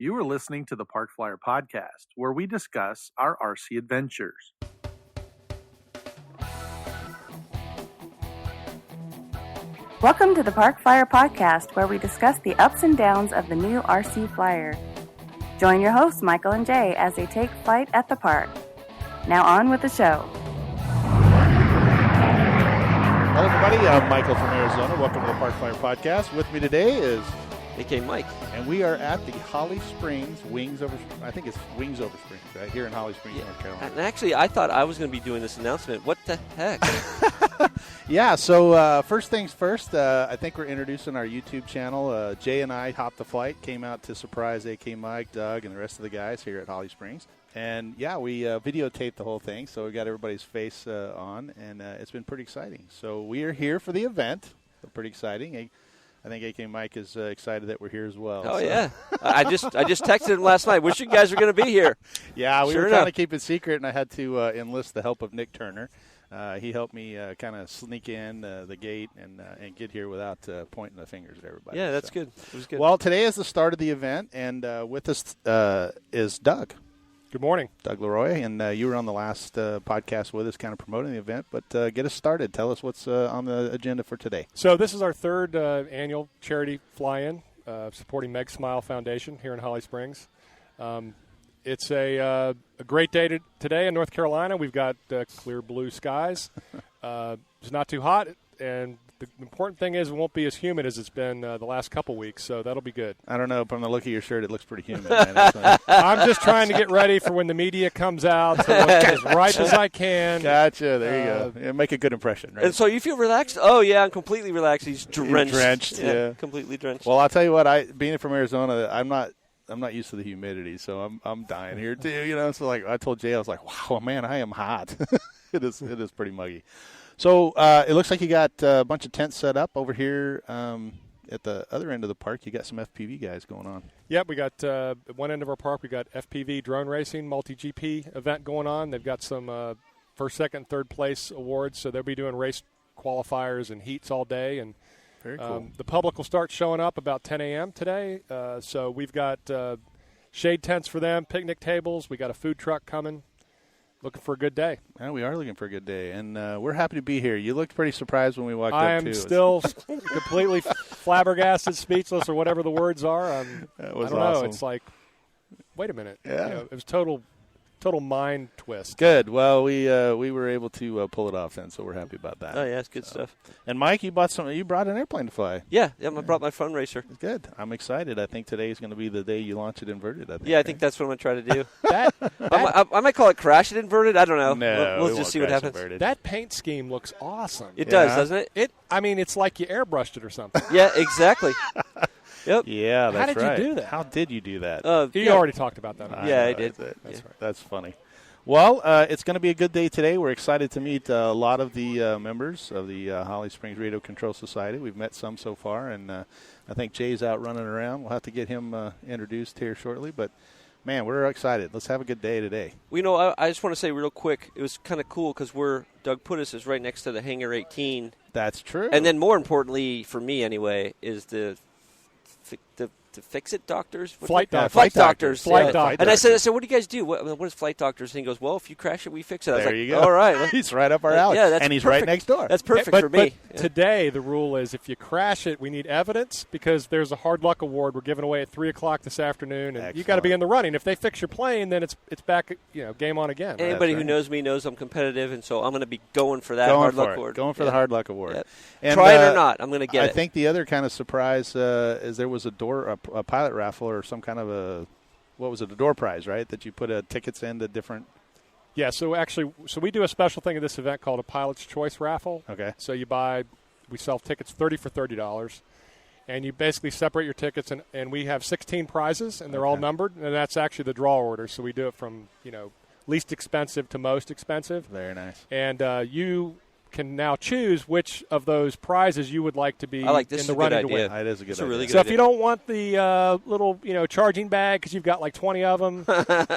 You are listening to the Parkflyer Podcast, where we discuss our RC adventures. Welcome to the Parkflyer Podcast, where we discuss the ups and downs of the new RC Flyer. Join your hosts, Michael and Jay, as they take flight at the park. Now on with the show. Hello, everybody. I'm Michael from Arizona. Welcome to the Parkflyer Podcast. With me today is AK Mike. And we are at the Holly Springs Wings Over Springs, right here in Holly Springs, North Carolina. And actually, I thought I was going to be doing this announcement. What the heck? Yeah, so first things first, I think we're introducing our YouTube channel. Jay and I hopped the flight, came out to surprise AK Mike, Doug, and the rest of the guys here at Holly Springs. And, yeah, we videotaped the whole thing, so we got everybody's face on, and it's been pretty exciting. So we are here for the event. So pretty exciting. I think AK Mike is excited that we're here as well. Oh, so. Yeah. I just texted him last night. Wish you guys were going to be here. Yeah, we sure were enough. trying to keep it secret, and I had to enlist the help of Nick Turner. He helped me kind of sneak in the gate and get here without pointing the fingers at everybody. Yeah, that's good. It was good. Well, today is the start of the event, and with us is Doug. Good morning. Doug LeRoy, and you were on the last podcast with us kind of promoting the event, but get us started. Tell us what's on the agenda for today. So this is our third annual charity fly-in supporting Meg Smile Foundation here in Holly Springs. It's a great day today in North Carolina. We've got clear blue skies. It's not too hot, and the important thing is it won't be as humid as it's been the last couple weeks, so that'll be good. I don't know. From the look of your shirt, it looks pretty humid. Man. I'm just trying to get ready for when the media comes out, so as right as I can. Gotcha. There you go. Yeah, make a good impression, right? And so you feel relaxed? Oh, yeah, I'm completely relaxed. He's drenched. Yeah. Completely drenched. Well, I'll tell you what. Being from Arizona, I'm not used to the humidity, so I'm dying here too. You know, so like I told Jay, I was like, wow, man, I am hot. It is pretty muggy. So it looks like you got a bunch of tents set up over here at the other end of the park. You got some FPV guys going on. Yep, we got at one end of our park, we got FPV drone racing, multi-GP event going on. They've got some first, second, third place awards, so they'll be doing race qualifiers and heats all day. And very cool. The public will start showing up about 10 a.m. today. So we've got shade tents for them, picnic tables. We got a food truck coming. Looking for a good day. Yeah, we are looking for a good day, and we're happy to be here. You looked pretty surprised when we walked I up, too. am still completely flabbergasted, speechless, or whatever the words are. That was I don't awesome. know. It's like, wait a minute. Yeah. It was total mind twist. Good. Well, we were able to pull it off then, so we're happy about that. Oh, yeah, it's good stuff. And Mike, you brought an airplane to fly. Yeah, I brought my fun racer. Good. I'm excited. I think today is going to be the day you launch it inverted. I think. Yeah, I think that's what I'm going to try to do. That I might call it crash it inverted. I don't know. No, we'll just see what happens. Inverted. That paint scheme looks awesome. It does, doesn't it? It's like you airbrushed it or something. Yeah, exactly. Yep. Yeah, that's How did right. you do that? How did you do that? You already talked about that. Yeah, I did. That's right. That's funny. Well, it's going to be a good day today. We're excited to meet a lot of the members of the Holly Springs Radio Control Society. We've met some so far, and I think Jay's out running around. We'll have to get him introduced here shortly. But, man, we're excited. Let's have a good day today. Well, you know, I just want to say real quick, it was kind of cool because Doug put us is right next to the Hangar 18. That's true. And then more importantly, for me anyway, is the fix-it doctors? Flight doctors. Flight doctors. Flight doctors. And I said, what do you guys do? What is flight doctors? And he goes, well, if you crash it, we fix it. I was there like, you go. all right. He's right up our alley. Yeah, that's and he's perfect. right next door. That's perfect but, for me. But today, the rule is if you crash it, we need evidence because there's a hard luck award we're giving away at 3 o'clock this afternoon, and you got to be in the running. If they fix your plane, then it's back, game on again. Right? Anybody who knows me knows I'm competitive, and so I'm going to be going for that hard luck award. Going for the hard luck award. Yep. And, try it or not, I'm going to get it. I think the other kind of surprise is there was a pilot raffle or some kind of a door prize, right? That you put tickets into different. Yeah, so we do a special thing at this event called a Pilot's Choice raffle. Okay. So we sell tickets 30 for $30, and you basically separate your tickets, and we have 16 prizes, and they're all numbered, and that's actually the draw order. So we do it from least expensive to most expensive. Very nice. And you can now choose which of those prizes you would like to be I like this in is the a good running to idea. win. That is a good It's a idea. really good So if idea. you don't want the little, charging bag because you've got like 20 of them,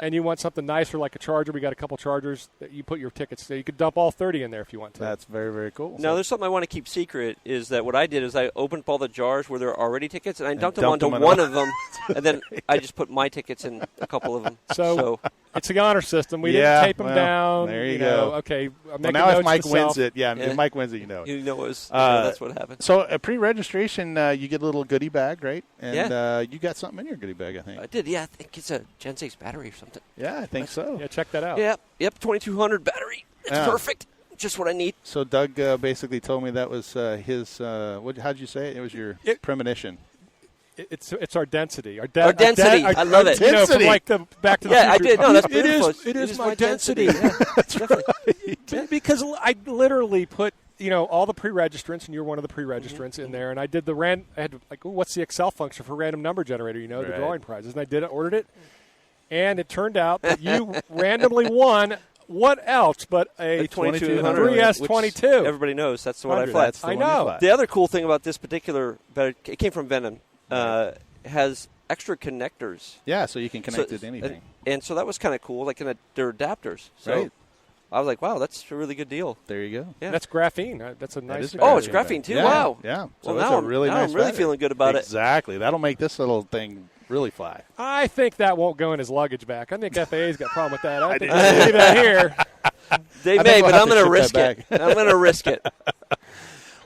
and you want something nicer like a charger, we got a couple chargers that you put your tickets. So you could dump all 30 in there if you want to. That's very, very cool. Now, there's something I want to keep secret is that what I did is I opened up all the jars where there are already tickets, and I dumped them dumped onto them in one all. of them, and then I just put my tickets in a couple of them. So it's the honor system. We Yeah, didn't tape them well, down. there you go. Okay, I'm well, making now if notes Mike to wins self. it, Yeah. if Mike wins it, you know it. you know that's what happened. So a pre-registration, you get a little goodie bag, right? And you got something in your goodie bag, I think. I did, yeah. I think it's a Gen 6 battery or something. Yeah, I think so. Yeah, check that out. Yep, 2200 battery. It's Yeah. perfect. Just what I need. So Doug basically told me that was his. How'd you say it? It was your premonition. It's our density. Our density. I love it. From Density. like the Back to the Yeah, I Future. did. No, that's It beautiful. is. It is my density. Yeah, That's definitely. right. Because I literally put all the pre-registrants, and you're one of the pre-registrants in there, and I did I had what's the Excel function for random number generator? The Right. drawing prizes, and I did it, ordered it, and it turned out that you randomly won. What else but a 2200 3S22? Everybody knows that's the one I 100. fly. That's the I one you know. fly. The other cool thing about this particular, it came from Venom, has extra connectors. Yeah, so you can connect So- it to anything. And so that was kind of cool. Like, they're adapters. So Right. I was like, wow, that's a really good deal. There you go. Yeah. That's graphene. That's a nice. is a Oh, it's graphene graphene too. Yeah, Wow. Yeah. So Well, it's now a really I'm nice really battery. feeling good about it. Exactly. That'll make this little thing really fly. I think that won't go in his luggage back. I think FAA's got a problem with that. I think they leave that here. They I may, think we'll but have I'm to going to ship risk that it. I'm going to risk it.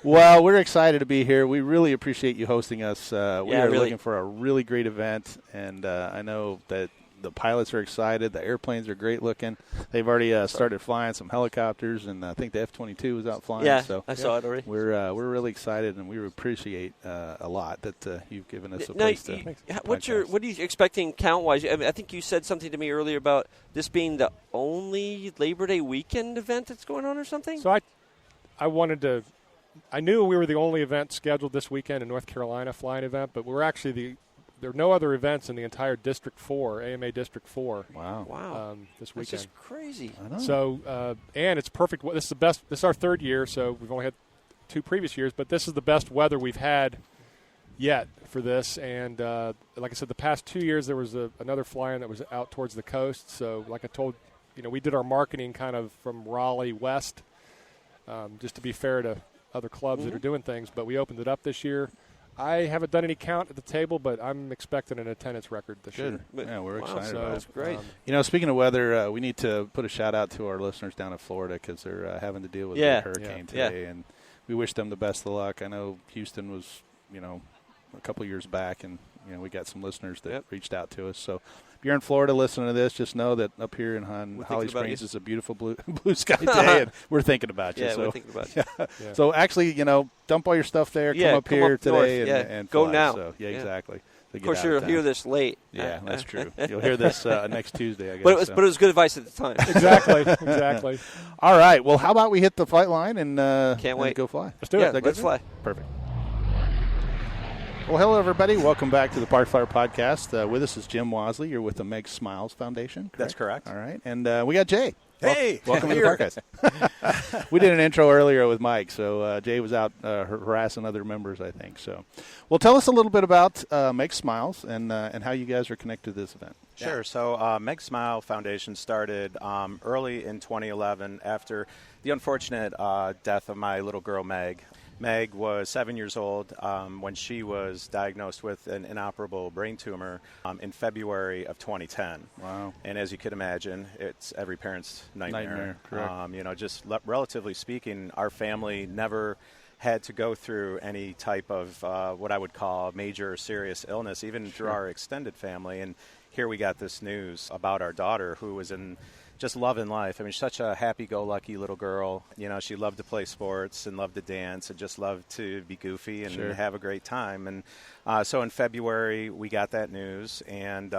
Well, we're excited to be here. We really appreciate you hosting us. We Yeah, are really. looking for a really great event, and I know that the pilots are excited. The airplanes are great looking. They've already started flying some helicopters, and I think the F-22 was out flying. Yeah, so I saw it already. we're really excited, and we appreciate a lot that you've given us a Now, place to. what are you expecting count-wise? I mean, I think you said something to me earlier about this being the only Labor Day weekend event that's going on or something? So I wanted to. I knew we were the only event scheduled this weekend in North Carolina, flying event, but we're actually there are no other events in the entire District 4, AMA District 4. Wow. This That's weekend. just crazy. I know. So, and it's perfect. This is the best. This is our third year, so we've only had 2 previous years, but this is the best weather we've had yet for this. And like I said, the past 2 years there was another fly-in that was out towards the coast. So, like I told, we did our marketing kind of from Raleigh west, just to be fair to other clubs that are doing things. But we opened it up this year. I haven't done any count at the table, but I'm expecting an attendance record this year. Yeah, we're excited So, about That's it. great. Speaking of weather, we need to put a shout-out to our listeners down in Florida because they're having to deal with Yeah. the hurricane Yeah. today, and we wish them the best of luck. I know Houston was, a couple years back, and, we got some listeners that reached out to us. So if you're in Florida listening to this, just know that up here in Holly thinking about Springs you. is a beautiful blue sky day, and we're thinking about you. Yeah, so. we're thinking about it. Yeah. So actually, dump all your stuff there, Yeah, come up come here up today, north, yeah. and Go fly. now. So, Yeah. exactly. Of course, you'll hear this late. Yeah, that's true. You'll hear this next Tuesday, I guess. But it was good advice at the time. Exactly. All right. Well, how about we hit the flight line and Can't wait. go fly? Let's do Yeah, it. that let's good? fly. Perfect. Well, hello, everybody. Welcome back to the Parkflyer Podcast. With us is Jim Wasley. You're with the Meg Smiles Foundation. That's correct. All right. And we got Jay. Hey, Welcome to the podcast. We did an intro earlier with Mike, so Jay was out harassing other members, I think. So, well, tell us a little bit about Meg Smiles and how you guys are connected to this event. Sure. So Meg Smile Foundation started early in 2011 after the unfortunate death of my little girl, Meg. Meg was 7 years old when she was diagnosed with an inoperable brain tumor in February of 2010. Wow. And as you could imagine, it's every parent's nightmare. Correct. Just relatively speaking, our family never had to go through any type of what I would call major or serious illness, even through our extended family. And here we got this news about our daughter who was in just loving life. I mean, such a happy-go-lucky little girl. She loved to play sports and loved to dance and just loved to be goofy and have a great time. And so in February, we got that news, and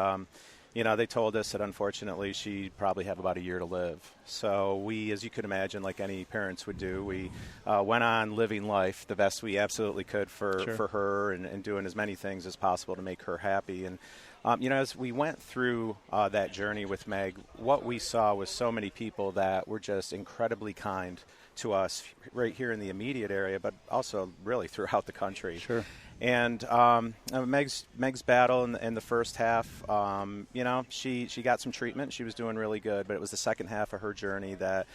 they told us that unfortunately she'd probably have about a year to live. So we, as you could imagine, like any parents would do, we went on living life the best we absolutely could for her and doing as many things as possible to make her happy. And as we went through that journey with Meg, what we saw was so many people that were just incredibly kind to us right here in the immediate area, but also really throughout the country. Sure. And Meg's battle in the first half, she got some treatment. She was doing really good, but it was the second half of her journey that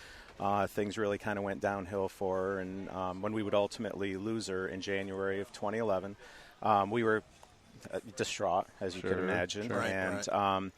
things really kind of went downhill for her. And when we would ultimately lose her in January of 2011, we were distraught, as you can imagine. Sure. And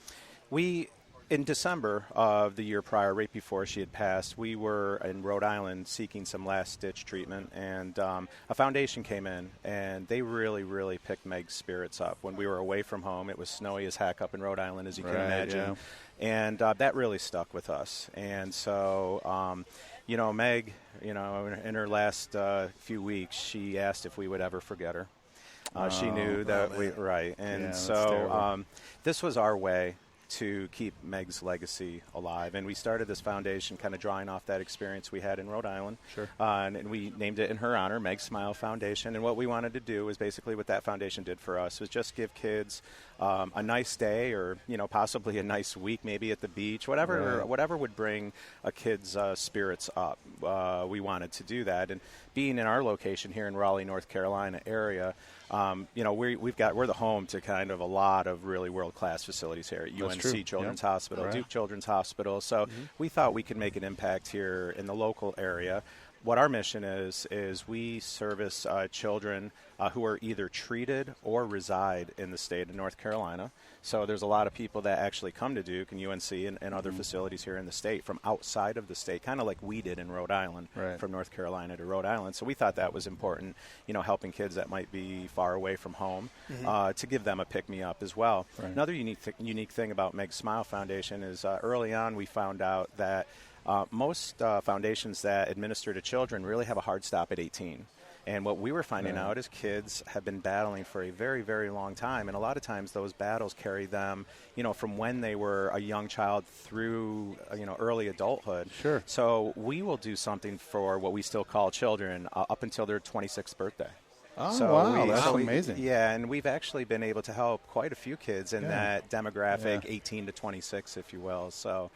we, in December of the year prior, right before she had passed, we were in Rhode Island seeking some last-ditch treatment, and a foundation came in, and they really, really picked Meg's spirits up. When we were away from home, it was snowy as heck up in Rhode Island, as you can imagine. Yeah. And that really stuck with us. And so, Meg, in her last few weeks, she asked if we would ever forget her. She knew that And so this was our way to keep Meg's legacy alive. And we started this foundation kind of drawing off that experience we had in Rhode Island. Sure. And we named it in her honor, Meg Smile Foundation. And what we wanted to do is basically what that foundation did for us was just give kids a nice day, or possibly a nice week, maybe at the beach, whatever would bring a kid's spirits up. We wanted to do that. And being in our location here in Raleigh, North Carolina area, we're the home to kind of a lot of really world-class facilities here at UNC Children's Hospital, Duke Children's Hospital. So we thought we could make an impact here in the local area. What our mission is we service children who are either treated or reside in the state of North Carolina. So there's a lot of people that actually come to Duke and UNC and other facilities here in the state from outside of the state, kind of like we did in Rhode Island, from North Carolina to Rhode Island. So we thought that was important, helping kids that might be far away from home, to give them a pick-me-up as well. Right. Another unique thing about Meg Smile Foundation is early on we found out that most foundations that administer to children really have a hard stop at 18. And what we were finding out is kids have been battling for a very, very long time. And a lot of times those battles carry them, from when they were a young child through, early adulthood. Sure. So we will do something for what we still call children up until their 26th birthday. Oh, wow, that's amazing. Yeah, and we've actually been able to help quite a few kids in that demographic, 18 to 26, if you will. So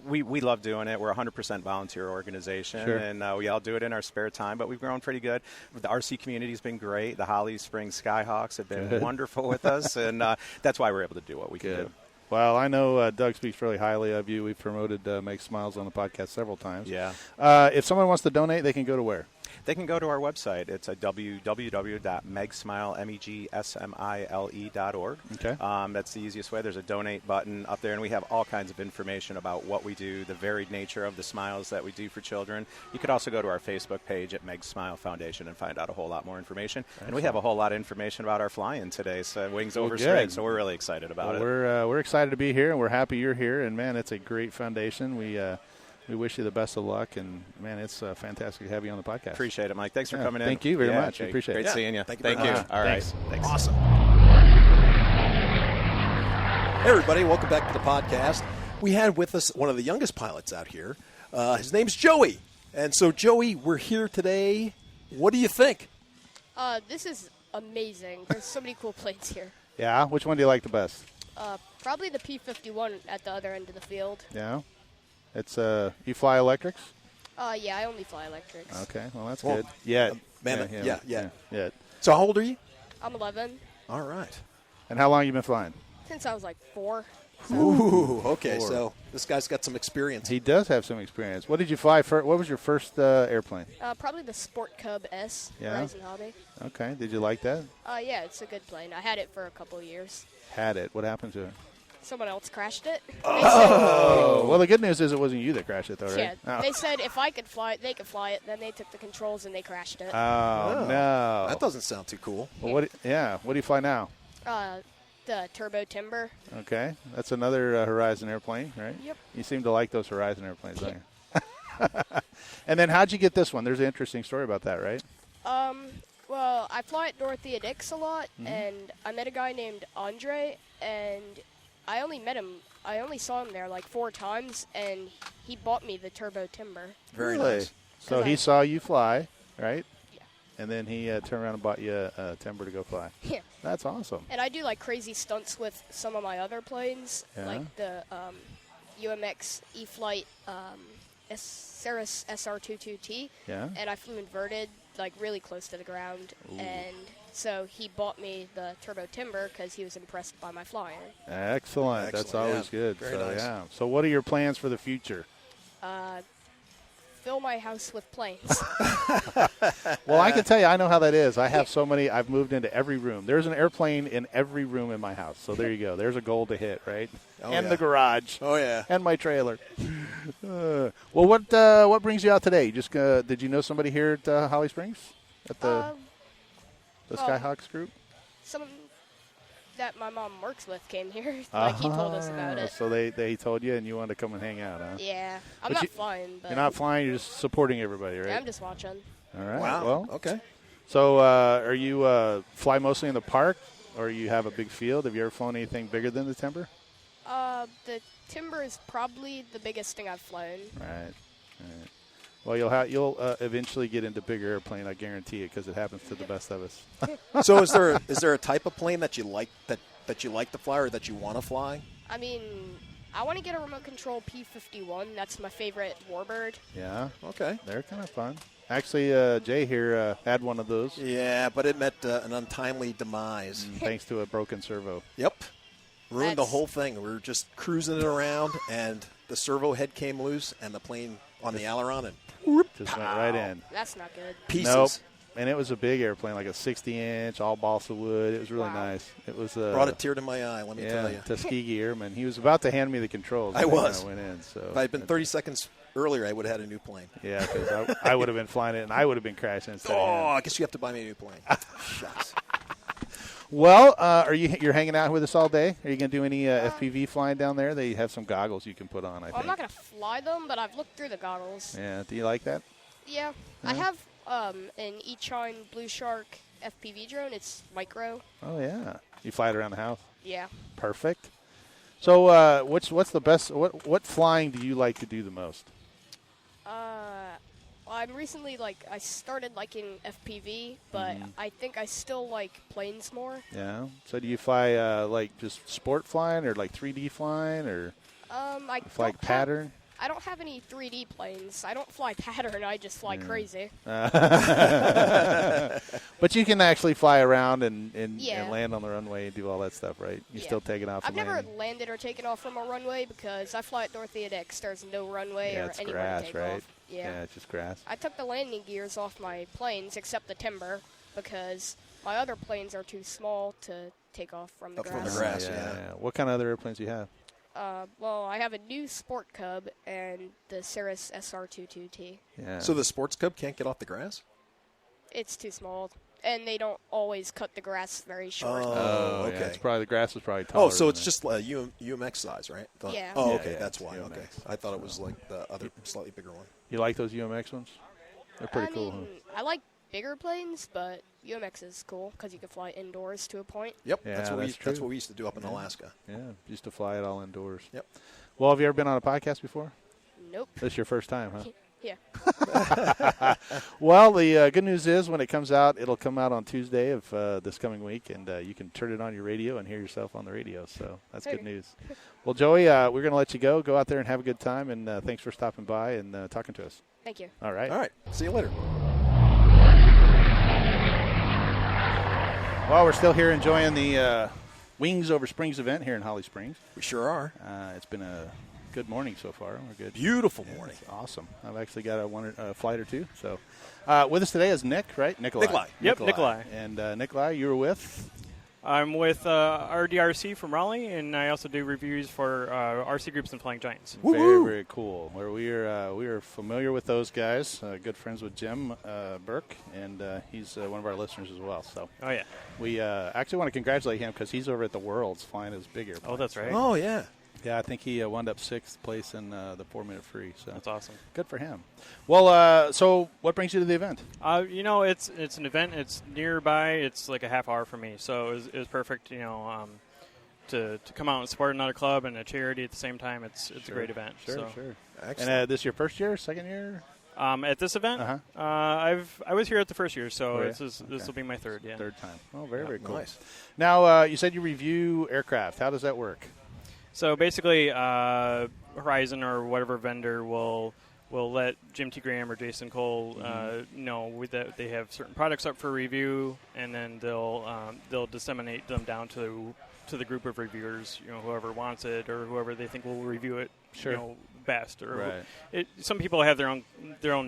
we love doing it. We're a 100% volunteer organization, and we all do it in our spare time, but we've grown pretty good. The RC community has been great. The Holly Springs Skyhawks have been wonderful with us, and that's why we're able to do what we can do. Well, I know Doug speaks really highly of you. We've promoted Make Smiles on the podcast several times. Yeah. If someone wants to donate, they can go to where? They can go to our website. It's at www.megsmile.org. Okay. That's the easiest way. There's a donate button up there, and we have all kinds of information about what we do, the varied nature of the smiles that we do for children. You could also go to our Facebook page at Meg Smile Foundation and find out a whole lot more information. Excellent. And we have a whole lot of information about our fly-in today, so Wings Over Strings, so we're really excited about it. We're excited to be here, and we're happy you're here. And, man, it's a great foundation. We wish you the best of luck, and, man, it's fantastic to have you on the podcast. Appreciate it, Mike. Thanks for coming in. Thank you very much. I appreciate it. Great seeing you. Thank you. All right. Thanks. Awesome. Hey, everybody. Welcome back to the podcast. We had with us one of the youngest pilots out here. His name's Joey. And so, Joey, we're here today. What do you think? This is amazing. There's so many cool planes here. Yeah? Which one do you like the best? Probably the P-51 at the other end of the field. Yeah? It's you fly electrics? Yeah, I only fly electrics. Okay, well, that's good. Yeah. So how old are you? I'm 11. All right. And how long have you been flying? Since I was like 4. So. Ooh, okay. So this guy's got some experience. He does have some experience. What did you fly for? What was your first airplane? Probably the Sport Cub S, yeah. Horizon Hobby. Okay. Did you like that? Yeah, it's a good plane. I had it for a couple of years. Had it. What happened to it? Someone else crashed it. Oh. Well, the good news is it wasn't you that crashed it, though, right? Yeah. They said if I could fly it, they could fly it. Then they took the controls and they crashed it. Oh, no. That doesn't sound too cool. Well, what do you fly now? The Turbo Timber. Okay. That's another Horizon airplane, right? Yep. You seem to like those Horizon airplanes, don't you? And then how'd you get this one? There's an interesting story about that, right? Well, I fly at Dorothea Dix a lot, and I met a guy named Andre, and I only saw him there like 4 times, and he bought me the Turbo Timber. Very nice. So he saw you fly, right? Yeah. And then he turned around and bought you a Timber to go fly. Yeah. That's awesome. And I do like crazy stunts with some of my other planes, like the UMX E-Flight Cirrus SR22T. Yeah. And I flew inverted, like really close to the ground. Ooh. And so he bought me the Turbo Timber because he was impressed by my flying. Excellent. That's always good. Very so, nice. yeah. So what are your plans for the future? Fill my house with planes. Well, I can tell you, I know how that is. I have so many. I've moved into every room. There's an airplane in every room in my house. So there you go. There's a goal to hit, right? Oh, and yeah. the garage. Oh, yeah. And my trailer. Well, what brings you out today? Just did you know somebody here at Holly Springs at the Skyhawks group? Someone that my mom works with came here. Like, he told us about it. So they told you, and you wanted to come and hang out, huh? Yeah. I'm But not flying, but... You're not flying. You're just supporting everybody, right? Yeah, I'm just watching. All right. Wow. Well, Okay. So are you fly mostly in the park, or you have a big field? Have you ever flown anything bigger than the Timber? The Timber is probably the biggest thing I've flown. Right. Well, you'll eventually get into bigger airplane. I guarantee it, because it happens to the best of us. So is there a type of plane that you like that you like to fly or that you want to fly? I mean, I want to get a remote control P-51. That's my favorite warbird. Yeah. Okay. They're kind of fun. Actually, Jay here had one of those. Yeah, but it met an untimely demise. Thanks to a broken servo. Yep. Ruined the That's- whole thing. We were just cruising it around, and the servo head came loose, and the plane on the aileron and Just went right in. That's not good. pieces. Nope. And it was a big airplane, like a 60-inch, all balsa wood. It was really Wow. nice. It was Brought a tear to my eye, let me yeah, tell you. Tuskegee Airman. He was about to hand me the controls. I when was. kinda went in. So If I had been 30 seconds earlier, I would have had a new plane. Yeah, because I would have been flying it, and I would have been crashing instead of Oh, him. I guess you have to buy me a new plane. Shucks. Well, you're hanging out with us all day? Are you going to do any FPV flying down there? They have some goggles you can put on, I Well, think. I'm not going to fly them, but I've looked through the goggles. Yeah, do you like that? Yeah. I have an Echine Blue Shark FPV drone. It's micro. Oh, yeah. You fly it around the house? Yeah. Perfect. So what's the best? What flying do you like to do the most? I'm recently, I started liking FPV, but I think I still like planes more. Yeah. So do you fly just sport flying or like 3D flying or I fly don't pattern? I don't have any 3D planes. I don't fly pattern. I just fly crazy. But you can actually fly around and Yeah. land on the runway and do all that stuff, right? You still take it off I've and never land. landed or taken off from a runway because I fly at Dorothea Dix. There's no runway Yeah, or it's anywhere grass, to take right? off. Yeah. It's just grass. I took the landing gears off my planes except the Timber because my other planes are too small to take off from the Up grass. from the grass, yeah. What kind of other airplanes do you have? Well, I have a new Sport Cub and the Cirrus SR22T. Yeah. So the sports cub can't get off the grass? It's too small, and they don't always cut the grass very short. Oh, okay. Yeah, it's probably the grass is probably taller. Oh, so than it's that. just UMX size, right? Yeah. Oh, Yeah, okay, yeah, that's it's why. UMX. Okay, I thought it was like the other slightly bigger one. You like those UMX ones? They're pretty I cool, mean, I like bigger planes, but UMX is cool because you can fly indoors to a point. Yep, Yeah, that's that's what true. we used to do up in Alaska. huh? Yeah, used to fly it all indoors. Yep. Well, have you ever been on a podcast before? Nope. This is your first time, huh? Yeah. Well, the good news is when it comes out, it'll come out on Tuesday of this coming week, and you can turn it on your radio and hear yourself on the radio. So that's good news. Well, Joey, we're going to let you go. Go out there and have a good time, and thanks for stopping by and talking to us. Thank you. All right. All right, see you later. Well, we're still here enjoying the Wings Over Springs event here in Holly Springs. We sure are. It's been a good morning so far. We're good. Beautiful morning. It's awesome. I've actually got a flight or two. So, with us today is Nick, right? Nikolai. Yep, Nikolai. And Nikolai, you were with? I'm with RDRC from Raleigh, and I also do reviews for RC Groups and Flying Giants. Very, very cool. Where we are familiar with those guys. Good friends with Jim Burke, and he's one of our listeners as well. So, Oh, yeah. we actually want to congratulate him because he's over at the Worlds flying his big airplane. Oh, that's right. Oh, yeah. Yeah, I think he wound up 6th place in the 4-minute free. So That's awesome. good for him. Well, so what brings you to the event? It's an event. It's nearby. It's like a half hour for me, so it was perfect. To come out and support another club and a charity at the same time. It's a great event. Sure. Excellent. And this your first year, second year? At this event, I was here at the first year, so Oh, yeah? this will be my third. Yeah. Third time. Oh, very cool. Nice. Now, you said you review aircraft. How does that work? So basically, Horizon or whatever vendor will we'll let Jim T. Graham or Jason Cole know that they have certain products up for review, and then they'll disseminate them down to the group of reviewers, whoever wants it or whoever they think will review it, best. Or some people have their own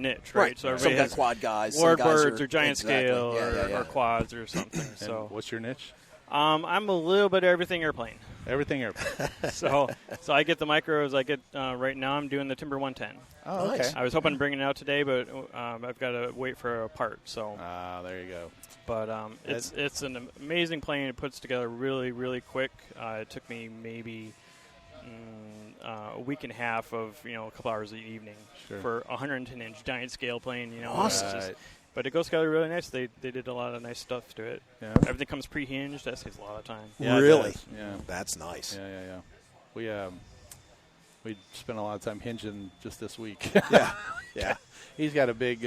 niche, right? So some has quad guys, warbirds or giant scale or quads or something. So what's your niche? I'm a little bit of everything airplane. Everything airplane. so I get the micros. I get right now I'm doing the Timber 110. Oh, okay. I was hoping to bring it out today, but I've got to wait for a part. So there you go. But it's an amazing plane. It puts together really, really quick. It took me maybe a week and a half of a couple hours of the evening for a 110-inch giant scale plane. Awesome. But it goes together really nice. They did a lot of nice stuff to it. Yeah. Everything comes pre-hinged. That saves a lot of time. Yeah, really? Yeah. That's nice. Yeah. We spent a lot of time hinging just this week. Yeah. He's got a big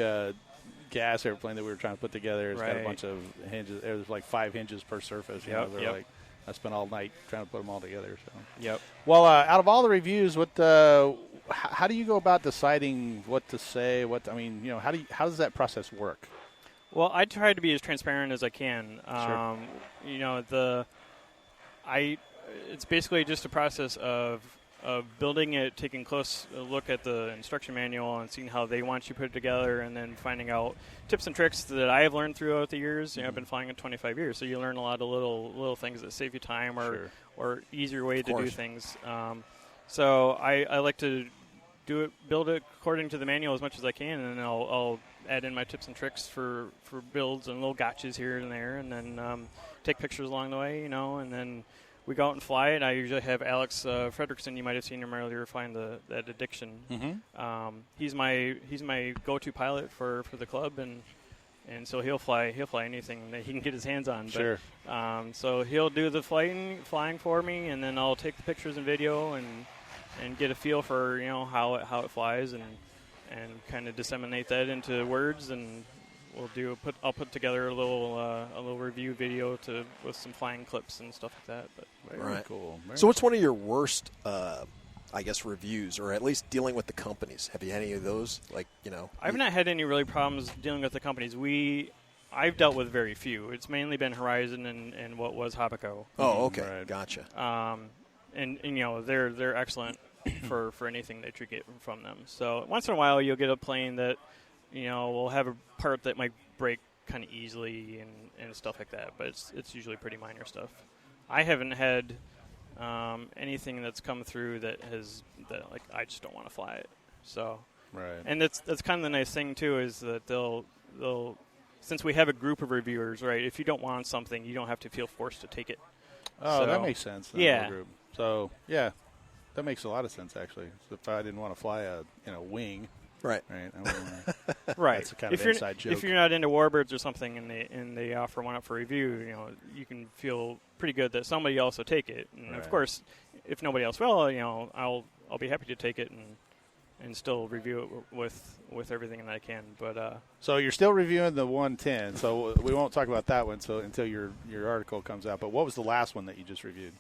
gas airplane that we were trying to put together. It's got a Right. bunch of hinges. There's like 5 hinges per surface. Yep. I spent all night trying to put them all together. So. Yep. Well, out of all the reviews, how do you go about deciding what to say? How does that process work? Well, I try to be as transparent as I can. It's basically just a process of building it, taking a close look at the instruction manual and seeing how they want you to put it together, and then finding out tips and tricks that I have learned throughout the years. I've been flying in 25 years, so you learn a lot of little things that save you time or easier way to do things. So I like to build it according to the manual as much as I can, and then I'll add in my tips and tricks for builds and little gotchas here and there, and then take pictures along the way, and then we go out and fly it. I usually have Alex Fredrickson. You might have seen him earlier flying that Addiction. Mm-hmm. He's my go-to pilot for the club, and so he'll fly anything that he can get his hands on. Sure. But, so he'll do the flying for me, and then I'll take the pictures and video and get a feel for how it flies and kind of disseminate that into words, and I'll put together a little review video with some flying clips and stuff like that. But very cool. So what's one of your worst reviews, or at least dealing with the companies? Have you had any of those? I've not had any really problems dealing with the companies. I've dealt with very few. It's mainly been Horizon and what was Habaco. Oh, okay, right. Gotcha. And they're excellent for anything that you get from them. So once in a while you'll get a plane that will have a part that might break kind of easily and stuff like that, but it's usually pretty minor stuff. I haven't had anything that's come through that I just don't want to fly it. So right. And that's kind of the nice thing too, is that they'll since we have a group of reviewers, right? If you don't want something, you don't have to feel forced to take it. Oh, that makes sense. Yeah. Group. So yeah, that makes a lot of sense actually. So if I didn't want to fly a wing. Right. Right. That's a kind of inside joke. If you're not into warbirds or something, and they offer one up for review, you can feel pretty good that somebody else will take it. And of course, if nobody else will, I'll be happy to take it and still review it with everything that I can. But so you're still reviewing the 110. So we won't talk about that one until your article comes out. But what was the last one that you just reviewed?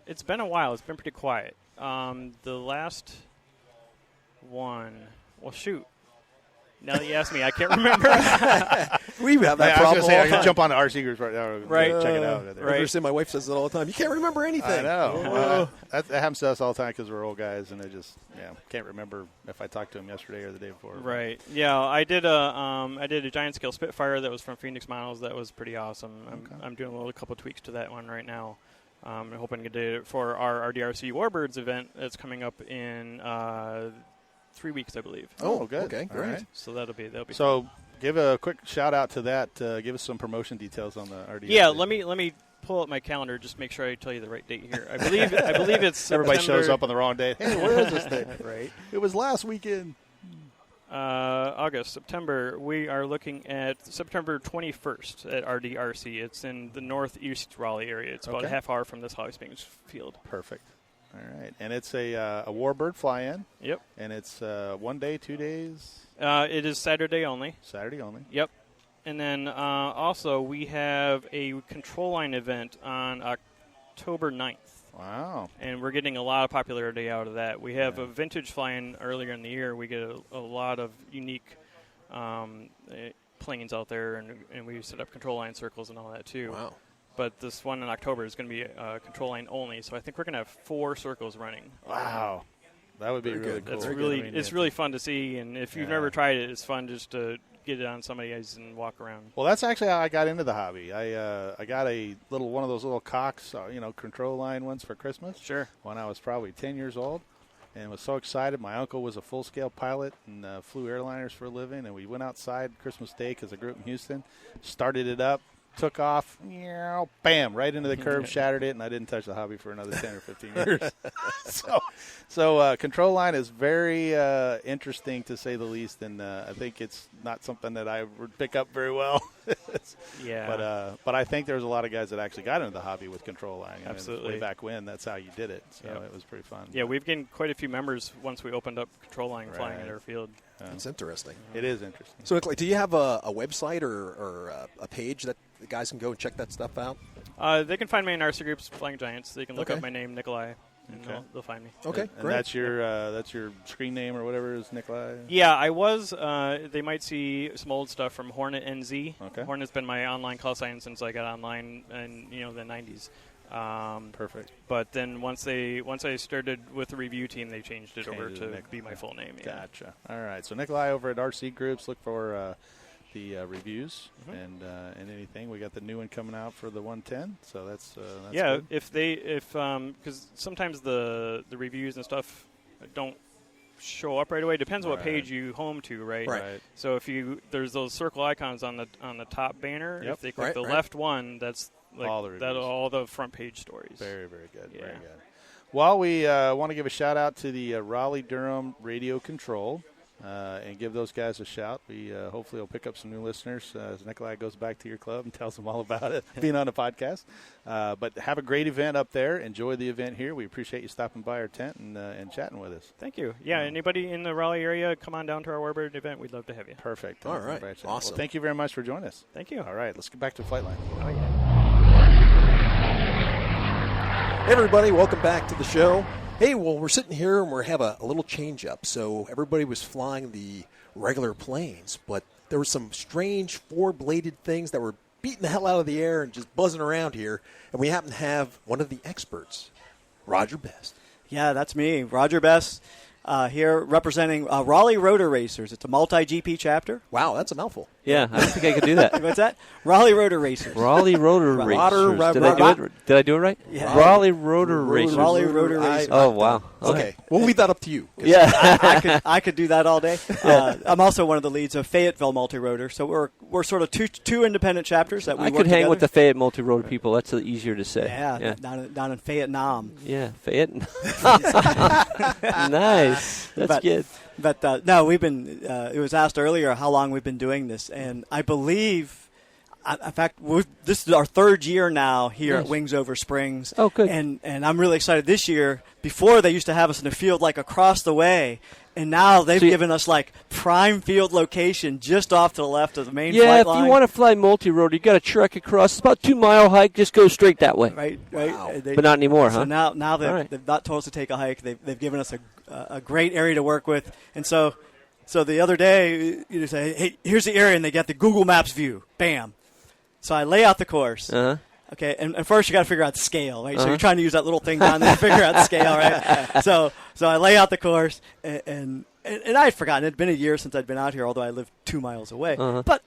It's been a while. It's been pretty quiet. The last one. Well, shoot. Now that you ask me, I can't remember. We have that problem. I was going to say, I can jump on the RC Groups right now. Right. Check it out. Right. My wife says it all the time. You can't remember anything. I know. That happens to us all the time because we're old guys, and I just can't remember if I talked to him yesterday or the day before. Right. Yeah, I did a giant scale Spitfire that was from Phoenix Models. That was pretty awesome. I'm doing a couple tweaks to that one right now. I'm hoping to do it for our RDRC Warbirds event that's coming up in 3 weeks, I believe. Oh, good. Okay, all great. right. So that'll be. So give a quick shout out to that. Give us some promotion details on the RDRC. Yeah, let me pull up my calendar. Just make sure I tell you the right date here. I believe it's everybody September. shows up on the wrong day. Hey, where is this thing? Right. It was last weekend. September. We are looking at September 21st at RDRC. It's in the northeast Raleigh area. It's about a half hour from this Holly Springs field. Perfect. All right, and it's a Warbird fly-in. Yep. And it's 1 day, 2 days. It is Saturday only. Saturday only. Yep. And then also we have a control line event on October 9th. Wow. And we're getting a lot of popularity out of that. We have a vintage fly-in earlier in the year. We get a lot of unique planes out there, and we set up control line circles and all that too. Wow. But this one in October is going to be control line only, so I think we're going to have 4 circles running. Wow. That would be really cool. It's really fun to see, and if you've never tried it, it's fun just to get it on somebody's and walk around. Well, that's actually how I got into the hobby. I got one of those little Cox, control line ones for Christmas. Sure. When I was probably 10 years old, and was so excited. My uncle was a full-scale pilot and flew airliners for a living, and we went outside Christmas Day because I grew up in Houston, started it up, took off, bam, right into the curb, shattered it, and I didn't touch the hobby for another 10 or 15 years. So control line is very interesting, to say the least, and I think it's not something that I would pick up very well. But I think there's a lot of guys that actually got into the hobby with control line. Absolutely. Way back when, that's how you did it. So it was pretty fun. Yeah, we've gained quite a few members once we opened up control line flying at our field. That's interesting. It is interesting. So, Nikolai, do you have a website or a page that the guys can go and check that stuff out? They can find me in RC Groups Flying Giants. They can look up my name, Nikolai, and they'll find me. Okay, and great. That's your screen name or whatever is Nikolai? Yeah, I was. They might see some old stuff from Hornet NZ. Okay. Hornet's been my online call sign since I got online in the 90s. Perfect. But then once I started with the review team, they changed it over to be my full name. Yeah. Gotcha. All right. So Nikolai over at RC Groups, look for the reviews and anything. We got the new one coming out for the 110. So that's good. Because sometimes the reviews and stuff don't show up right away. Depends on what page you home to, right? Right. So if there's those circle icons on the top banner. Yep. If they click the left one, that's all the front page stories. Very, very good. Yeah. Very good. Well, we want to give a shout out to the Raleigh-Durham Radio Control and give those guys a shout. We hopefully will pick up some new listeners as Nikolai goes back to your club and tells them all about it, being on the podcast. But have a great event up there. Enjoy the event here. We appreciate you stopping by our tent and chatting with us. Thank you. Yeah, anybody in the Raleigh area, come on down to our Warbird event. We'd love to have you. Perfect. All right. Awesome. Well, thank you very much for joining us. Thank you. All right. Let's get back to Flightline. Oh, yeah. Hey, everybody, welcome back to the show. Hey, well, we're sitting here and we have a little change-up. So everybody was flying the regular planes, but there were some strange four-bladed things that were beating the hell out of the air and just buzzing around here. And we happen to have one of the experts, Roger Best. Yeah, that's me, Roger Best, here representing Raleigh Rotor Racers. It's a multi-GP chapter. Wow, that's a mouthful. Yeah, I don't think I could do that. What's that? Raleigh Rotor Racers. Raleigh Rotor Racers. Did I do it right? Yeah. Raleigh Rotor Racers. Raleigh Rotor Racers. Oh, wow. Okay. We'll leave that up to you. Yeah, I could do that all day. I'm also one of the leads of Fayetteville Multi-Rotor, so we're sort of two independent chapters that we work I could hang together. with the Fayette Multi-Rotor people. That's easier to say. Yeah. Down in Fayette-Nam. Yeah, Fayette. Nice. That's good. But no, we've been. It was asked earlier how long we've been doing this, and I believe, in fact, this is our third year now here at Wings Over Springs. Oh, good. And I'm really excited this year. Before they used to have us in a field like across the way, and now they've given us like prime field location just off to the left of the main flight line. Yeah, if you want to fly multi-rotor, you got to trek across. It's about a 2-mile hike. Just go straight that way. Right. Wow. But not anymore, so huh? now they've not told us to take a hike. They've given us a great area to work with, and so the other day you say, hey, here's the area, and they got the Google Maps view. Bam. So I lay out the course. Uh-huh. Okay, and first you got to figure out the scale, right? So you're trying to use that little thing down there to figure out the scale, right? So I lay out the course, and I had forgotten. It had been a year since I'd been out here, although I lived 2 miles away. Uh-huh. But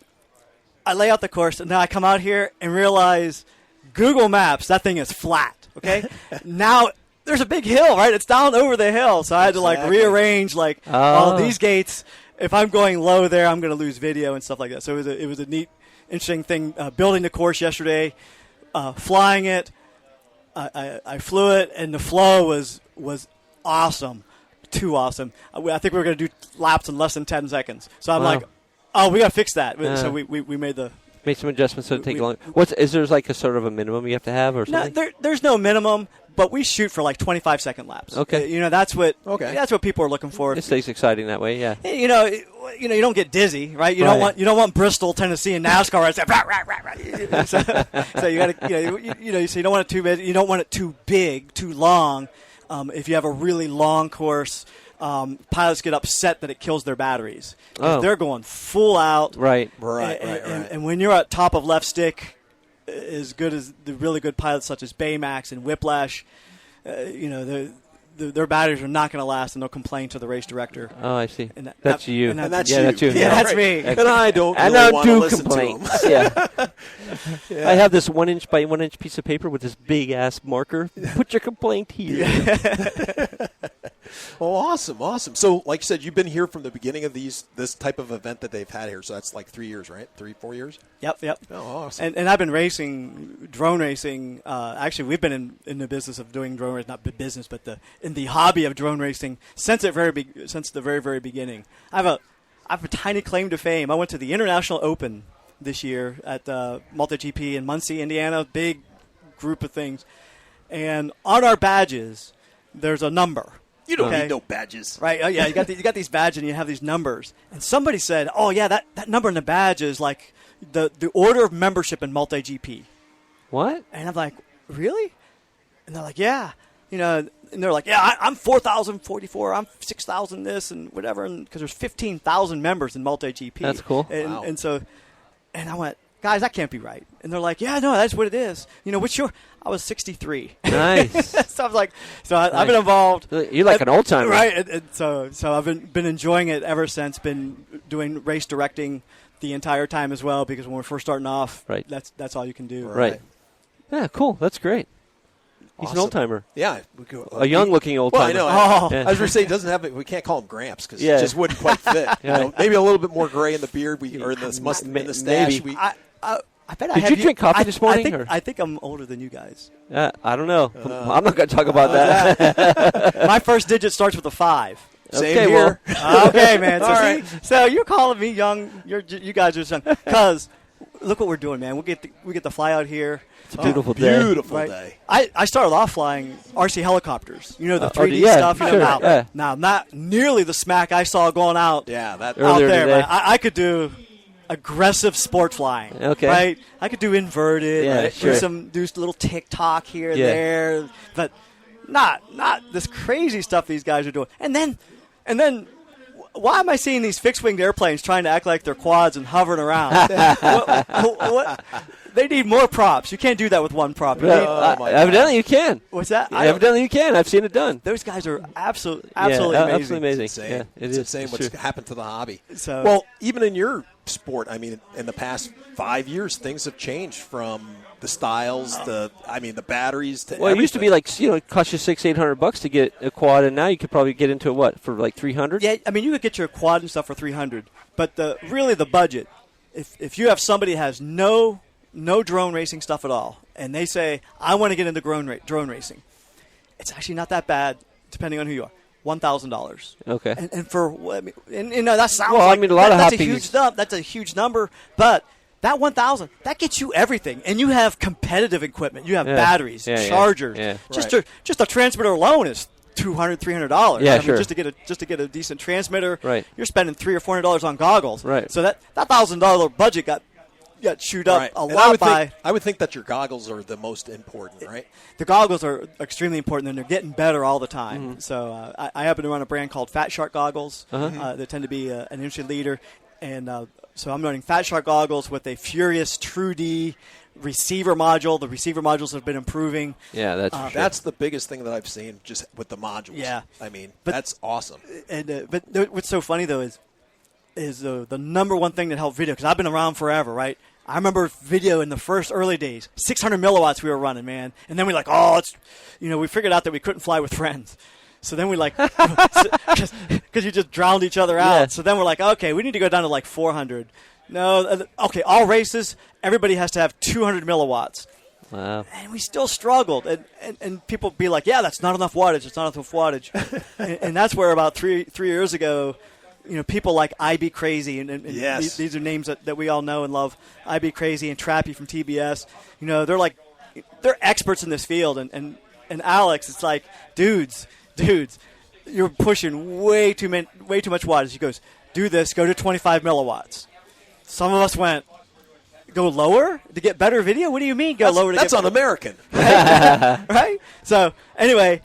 I lay out the course, and now I come out here and realize Google Maps, that thing is flat, okay? Now there's a big hill, right? It's down over the hill, so I had to rearrange all these gates. If I'm going low there, I'm going to lose video and stuff like that. So it was a neat, interesting thing. Building the course yesterday. Flying it, I flew it, and the flow was awesome, too awesome. I think we were going to do laps in less than 10 seconds. So I'm like, oh, we got to fix that. So we made some adjustments so it take long. Is there like a sort of a minimum you have to have or something? No, there's no minimum, but we shoot for like 25-second laps. Okay. That's what people are looking for. It stays exciting that way, yeah. You don't get dizzy, right? You don't want Bristol, Tennessee, and NASCAR where it's like, rah, rah, rah, rah. So you got to, so you don't want it too big. You don't want it too big, too long. If you have a really long course, pilots get upset that it kills their batteries. They're going full out. Right. And when you're at top of left stick, as good as the really good pilots such as Baymax and Whiplash, their batteries are not going to last, and they'll complain to the race director. Oh, I see. And that's you. And that's you. Yeah, that's me. And I don't really want to listen to them. Yeah. I have this 1-inch by 1-inch piece of paper with this big-ass marker. Put your complaint here. Well, awesome. So, like you said, you've been here from the beginning of this type of event that they've had here. So that's like 3 years, right? 4 years? Yep. Oh, awesome. And I've been drone racing. Actually, we've been in the business of doing drone racing, not business, but in the hobby of drone racing since the very, very beginning. I have a tiny claim to fame. I went to the International Open this year at MultiGP in Muncie, Indiana, big group of things. And on our badges, there's a number. You don't need no badges. Right. Oh, yeah, you got these badges and you have these numbers. And somebody said, oh, yeah, that number in the badge is like the order of membership in MultiGP. What? And I'm like, really? And they're like, yeah. And they're like, yeah, I'm 4,044. I'm 6,000 this and whatever. And because there's 15,000 members in MultiGP. That's cool. And I went, guys, that can't be right. And they're like, yeah, no, that's what it is. What's your? I was 63. Nice. So I was like, I've been involved. You're like an old timer, right? And so I've been enjoying it ever since. Been doing race directing the entire time as well, because when we're first starting off, right, that's all you can do. Right. Yeah, cool. That's great. He's an old timer. Yeah, a young-looking old timer. Well, I know. I was going to say, he doesn't have it. We can't call him Gramps because it just wouldn't quite fit. Maybe a little bit more gray in the beard, or in the stash. I bet Did you drink coffee this morning? I think I'm older than you guys. I don't know. I'm not going to talk about that. My first digit starts with a 5. Same here. Well, okay, man. So, all right. So you're calling me young. You guys are young. Because look what we're doing, man. We get to fly out here. It's a beautiful day. Beautiful day. I started off flying RC helicopters. The 3D stuff. Sure, now, not nearly the smack I saw going out. Yeah, that out there. Today. I could do aggressive sport flying. Okay. Right? I could do inverted. Yeah, right? sure. Do a little tick-tock here and there. But not this crazy stuff these guys are doing. And then why am I seeing these fixed-winged airplanes trying to act like they're quads and hovering around? what? They need more props. You can't do that with one prop. Evidently you can. What's that? Evidently you can. I've seen it done. Those guys are absolutely amazing. Absolutely amazing. It's insane. It's insane what's happened to the hobby. So, even in your sport, I mean, in the past 5 years, things have changed from the styles, the batteries to everything. It used to be like, it cost you $600-800 to get a quad, and now you could probably get into it, for like $300? Yeah, you could get your quad and stuff for $300. But the budget, if you have somebody that has no drone racing stuff at all, and they say, I want to get into drone racing, it's actually not that bad, depending on who you are. $1,000. Okay. And that sounds a lot of that's a huge stuff. That's a huge number, but that $1,000 that gets you everything, and you have competitive equipment. You have batteries, chargers. Yeah. Just a transmitter alone is $200, $300. Yeah, sure. Just to get a decent transmitter, right. You're spending $300 or $400 on goggles. Right. So that $1,000 budget got chewed up a lot I would think that your goggles are the most important, right? The goggles are extremely important, and they're getting better all the time. Mm-hmm. So I happen to run a brand called Fat Shark goggles. They tend to be an industry leader. And so I'm running Fat Shark goggles with a Furious True D receiver module. The receiver modules have been improving. Yeah, that's the biggest thing that I've seen just with the modules. Yeah. That's awesome. But what's so funny, though, is the number one thing that helped video, because I've been around forever, right? I remember video in the first early days, 600 milliwatts we were running, man. And then we we figured out that we couldn't fly with friends. So then we because you just drowned each other out. Yeah. So then we're like, okay, we need to go down to 400. No, okay, all races, everybody has to have 200 milliwatts. Wow. And we still struggled. And people be like, yeah, that's not enough wattage. It's not enough wattage. and that's where about three years ago, people like IB Crazy, and yes. these are names that we all know and love. IB Crazy and Trappy from TBS. They're experts in this field, and and Alex, it's like, dudes, you're pushing way too much wattage. He goes, do this, go to 25 milliwatts. Some of us went, go lower to get better video? What do you mean lower to get better? That's un-American. Right? So, anyway,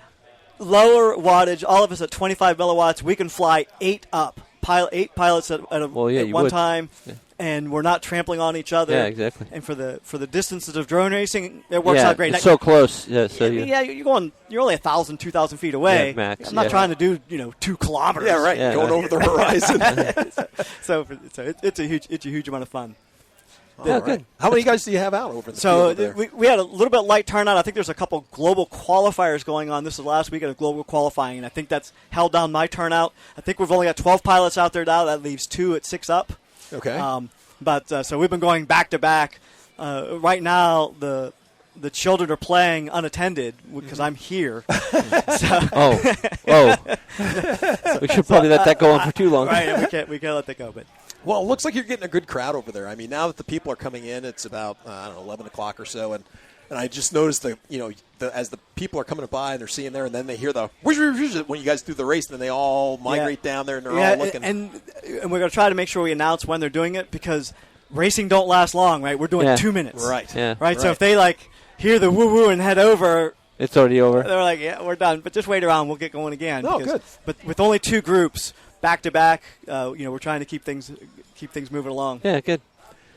lower wattage, all of us at 25 milliwatts, we can fly 8 pilots at one time. Yeah. And we're not trampling on each other. Yeah, exactly. And for the distances of drone racing, it works out great. It's so close. Yeah, you're only 1,000, 2,000 feet away. Yeah, max. I'm not trying to do 2 kilometers. Yeah, right. Yeah, going over the horizon. so it's a huge amount of fun. Yeah, good. How many guys do you have out over the field there? We had a little bit light turnout. I think there's a couple global qualifiers going on. This is the last weekend of global qualifying, and I think that's held down my turnout. I think we've only got 12 pilots out there now. That leaves 2 at 6 up. Okay. So we've been going back to back. Right now, the children are playing unattended because I'm here. We should probably let that go on for too long. Right, we can't let that go. But well, it looks like you're getting a good crowd over there. I mean, now that the people are coming in, it's about 11 o'clock or so, and I just noticed as the people are coming by and they're seeing there, and then they hear the when you guys do the race, and then they all migrate down there and they're all looking. And we're going to try to make sure we announce when they're doing it because racing don't last long, right? We're doing 2 minutes, right? Yeah, right. So if they hear the woo woo and head over, it's already over. They're like, yeah, we're done. But just wait around, we'll get going again. Oh, good. But with only 2 groups back to back, we're trying to keep things moving along. Yeah, good.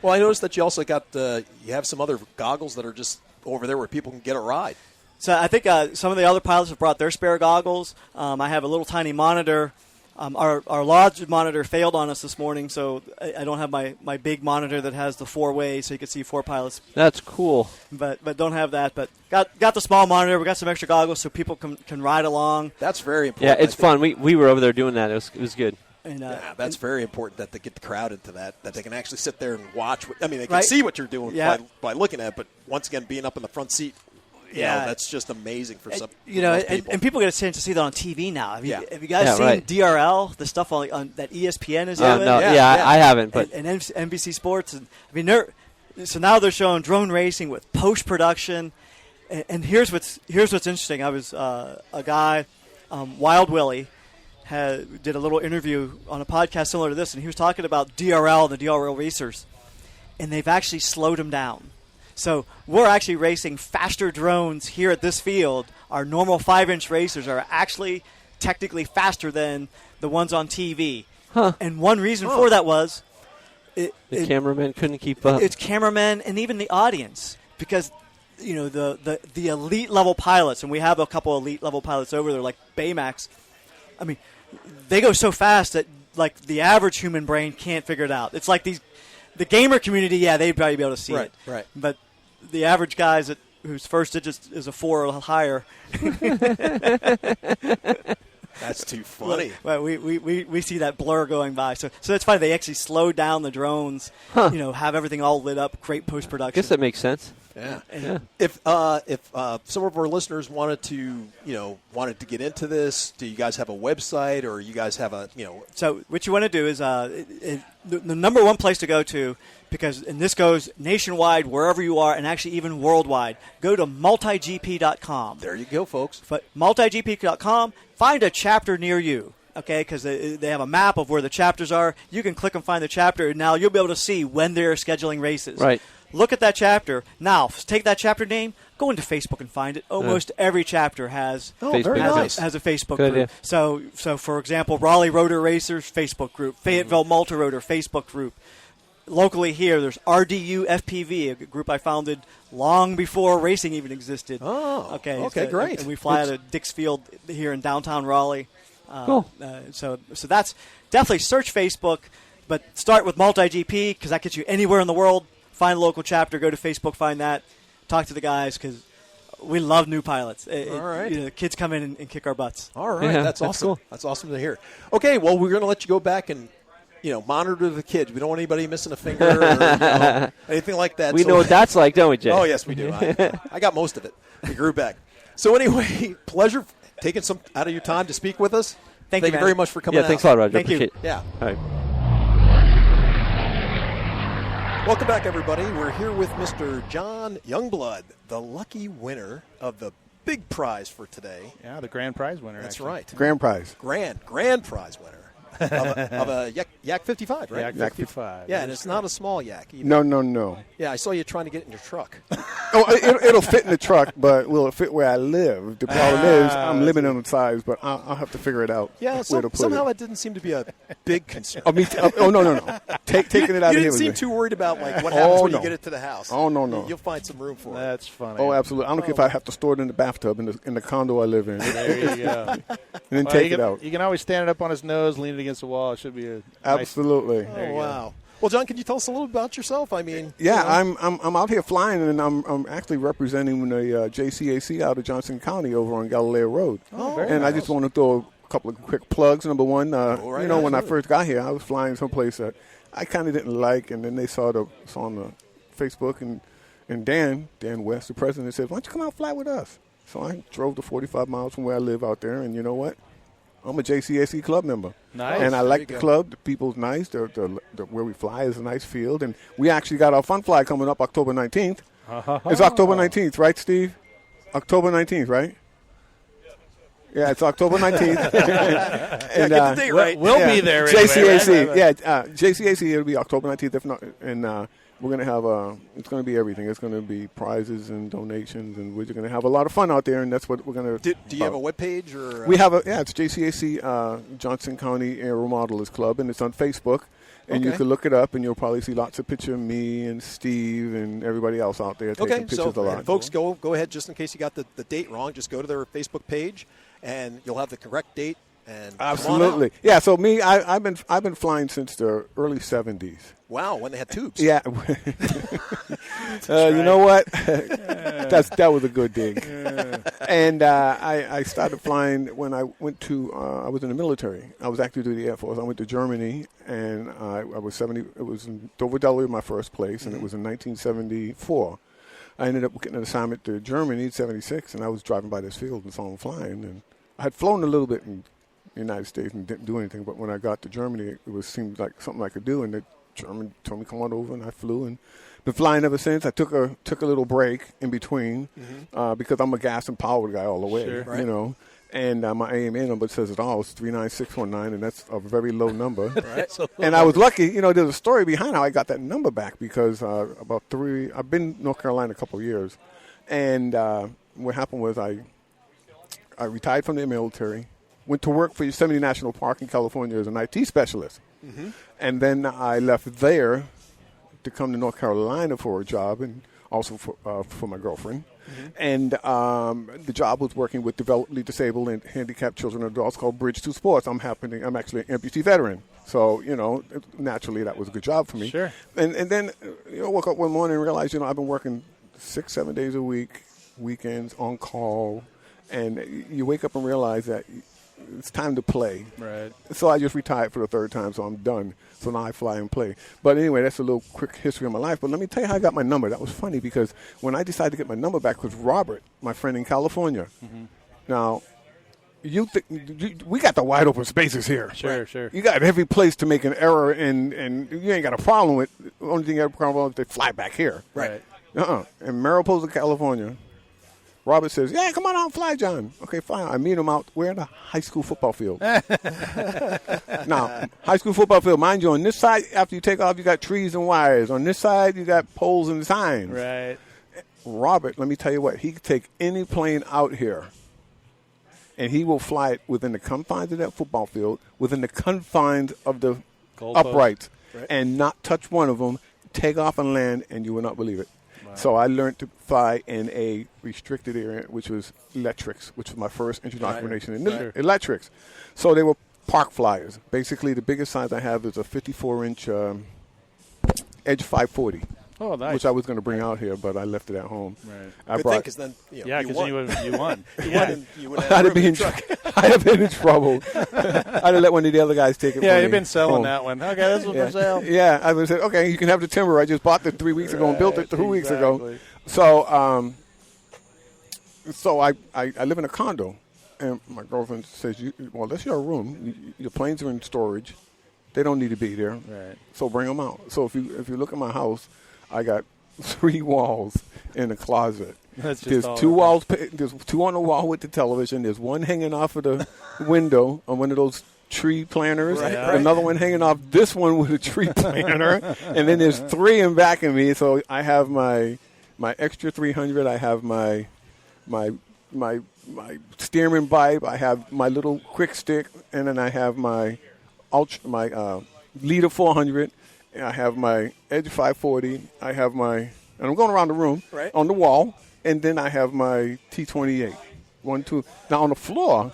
Well, I noticed that you also got you have some other goggles that are just over there where people can get a ride. So I think some of the other pilots have brought their spare goggles. I have a little tiny monitor. Our lodge monitor failed on us this morning, so I don't have my big monitor that has the 4-way, so you can see 4 pilots. That's cool. But don't have that. But got the small monitor. We got some extra goggles so people can ride along. That's very important. Yeah, it's fun. We were over there doing that. It was good. And, that's very important that they get the crowd into that they can actually sit there and watch. They can see what you're doing by looking at it, but once again, being up in the front seat, that's just amazing for some people. And people get a chance to see that on TV now. Have you guys seen DRL, the stuff on that ESPN is doing? No, I haven't. But and NBC Sports, so now they're showing drone racing with post production. And here's what's interesting. I was a guy, Wild Willie, did a little interview on a podcast similar to this, and he was talking about DRL and the DRL racers, and they've actually slowed them down. So we're actually racing faster drones here at this field. Our normal 5-inch racers are actually technically faster than the ones on TV. Huh. And one reason for that was the cameramen couldn't keep up. It's cameramen and even the audience, because the elite level pilots, and we have a couple elite level pilots over there like Baymax. I mean, they go so fast that the average human brain can't figure it out. It's like the gamer community, they'd probably be able to see it. Right. But the average guys whose first digit is a 4 or higher. That's too funny. Well, we see that blur going by. So that's funny. They actually slowed down the drones, have everything all lit up, great post-production. I guess that makes sense. Yeah. If some of our listeners wanted to get into this, do you guys have a website, or you guys have So what you want to do is the number one place to go to, and this goes nationwide, wherever you are, and actually even worldwide, go to multigp.com. There you go, folks. But multigp.com, find a chapter near you. Okay, because they have a map of where the chapters are. You can click and find the chapter, and now you'll be able to see when they're scheduling races. Right. Look at that chapter. Now, take that chapter name, go into Facebook and find it. Almost every chapter has very nice. has a Facebook Good group. idea. So for example, Raleigh Rotor Racers Facebook group, Fayetteville Multirotor Facebook group. Locally here, there's RDU FPV, a group I founded long before racing even existed. Oh, okay, great. And we fly out of Dix Field here in downtown Raleigh. Cool. So that's definitely search Facebook, but start with MultiGP because that gets you anywhere in the world. Find a local chapter, go to Facebook, find that, talk to the guys because we love new pilots. All right. The kids come in and kick our butts. All right, Yeah, that's awesome. cool. That's awesome to hear. Okay, well, we're going to let you go back and monitor the kids. We don't want anybody missing a finger or anything like that. We know what that's like, don't we, Jay? Oh, yes, we do. I got most of it. We grew back. So anyway, pleasure taking some out of your time to speak with us. Thank you very much for coming out. Yeah, thanks a lot, Roger. Thank you. Appreciate it. Yeah. All right. Welcome back, everybody. We're here with Mr. John Youngblood, the lucky winner of the big prize for today. Yeah, the grand prize winner. That's actually. right. Grand prize. Grand prize winner of a Yak 55, right? Yak 55. Yeah, and it's not a small yak either. No. Yeah, I saw you trying to get it in your truck. It'll fit in the truck, but will it fit where I live? The problem is I'm limited on the size, but I'll have to figure it out. Yeah, where to put somehow it. that didn't seem to be a big concern. No. Taking it out you of here. didn't seem too worried about what happens when you get it to the house. Oh, no. You'll find some room for it. That's funny. Oh, absolutely. I don't care if I have to store it in the bathtub in the condo I live in. There you go. And then take it out. You can always stand it up on his nose, lean it against the wall. It should be a Absolutely. Nice. Oh, wow. Well, John, can you tell us a little about yourself? I mean, yeah, I'm out here flying, and I'm actually representing the JCAC out of Johnson County over on Galileo Road. Oh, and nice. I just want to throw a couple of quick plugs. Number one, when I absolutely. first got here, I was flying someplace that I kind of didn't like, and then they saw on the Facebook, and Dan West, the president, said, "Why don't you come out and fly with us?" So I drove the 45 miles from where I live out there, and you know what? I'm a JCAC club member. Nice. And I like the club. The people's nice. The where we fly is a nice field. And we actually got our fun fly coming up October 19th. It's October 19th, right, Steve? October 19th, right? Yeah, it's October 19th. And, get the date right. We'll be there JCAC. Anyway, right? JCAC, it'll be October 19th. If not, and we're going to have it's going to be everything. It's going to be prizes and donations, and we're going to have a lot of fun out there, and that's what we're going to do. You have a webpage? Or we have it's JCAC Johnson County Aero Modelers Club, and it's on Facebook. And you can look it up, and you'll probably see lots of pictures of me and Steve and everybody else out there taking pictures a lot. Folks, go ahead, just in case you got the date wrong, just go to their Facebook page, and you'll have the correct date. And absolutely, yeah. So me, I've been flying since the early '70s. Wow, when they had tubes. Yeah. You know what? that was a good dig. And I started flying when I went to. I was in the military. I was active duty Air Force. I went to Germany, and I was 70. It was in Dover, Delaware, my first place, and it was in 1974. I ended up getting an assignment to Germany in '76, and I was driving by this field and saw them flying. And I had flown a little bit in the United States and didn't do anything, but when I got to Germany, it seemed like something I could do, and the German told me come on over, and I flew and been flying ever since. I took a little break in between because I'm a gas and power guy all the way, you know. And my AMA number says it all. It's 39619, and that's a very low number. And I was lucky. You know, there's a story behind how I got that number back because I've been in North Carolina a couple of years, and what happened was I retired from the military, went to work for Yosemite National Park in California as an IT specialist. And then I left there to come to North Carolina for a job and also for my girlfriend. And the job was working with developmentally disabled and handicapped children and adults called Bridge to Sports. I'm actually an amputee veteran. So, you know, naturally that was a good job for me. Sure. And then, I woke up one morning and realized, I've been working 6-7 days a week, weekends, on call. And you wake up and realize that it's time to play. Right. So I just retired for the third time, so I'm done. So now I fly and play. But anyway, that's a little quick history of my life. But let me tell you how I got my number. That was funny because when I decided to get my number back was Robert, my friend in California. Now, we got the wide open spaces here. Sure. You got every place to make an error, and you ain't got a problem with. The only thing you have a problem with is they fly back here. Right. In Mariposa, California, Robert says, "Yeah, come on out and fly, John." Okay, fine. I meet him out. We're in a high school football field. Now, high school football field, mind you, on this side, after you take off, you got trees and wires. On this side, you got poles and signs. Right. Robert, let me tell you what, he could take any plane out here, and he will fly it within the confines of that football field, within the confines of the uprights, and not touch one of them, take off and land, and you will not believe it. Wow. So I learned to fly in a restricted area, which was electrics, which was my first indoctrination in electrics. So they were Parkflyers. Basically, the biggest size I have is a 54-inch Edge 540. Oh, nice. Which I was going to bring out here, but I left it at home. Right. Good thing, because then you won. I'd have been in trouble. I'd have let one of the other guys take it. Yeah, you've been selling that one. Okay, this one's for sale. Yeah, I would say, okay, you can have the timber. I just bought it 3 weeks ago and built it 2 weeks ago. So, so I live in a condo, and my girlfriend says, "Well, that's your room. Your planes are in storage. They don't need to be there. Right. So bring them out." So if you look at my house, I got 3 walls in a closet. That's just there's all two that walls. There's two on the wall with the television. There's one hanging off of the window on one of those tree planters. Right. Another one hanging off this one with a tree planter. And then there's three in back of me. So I have my extra 300. I have my steering pipe. I have my little quick stick, and then I have my Leader 400. I have my Edge 540. I have and I'm going around the room on the wall, and then I have my T28. 1, 2. Now on the floor,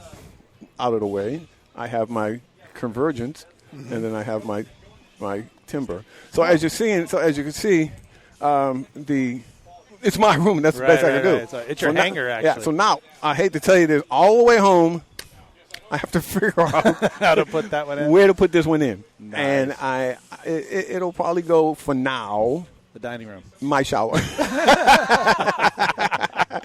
out of the way, I have my Convergence, and then I have my Timber. So as you can see, it's my room. That's the best I can do. Right. So it's your hanger, actually. Yeah. So now I hate to tell you this, all the way home, I have to figure out how to put that one in, where to put this one in, nice. And it'll probably go for now. The dining room, my shower.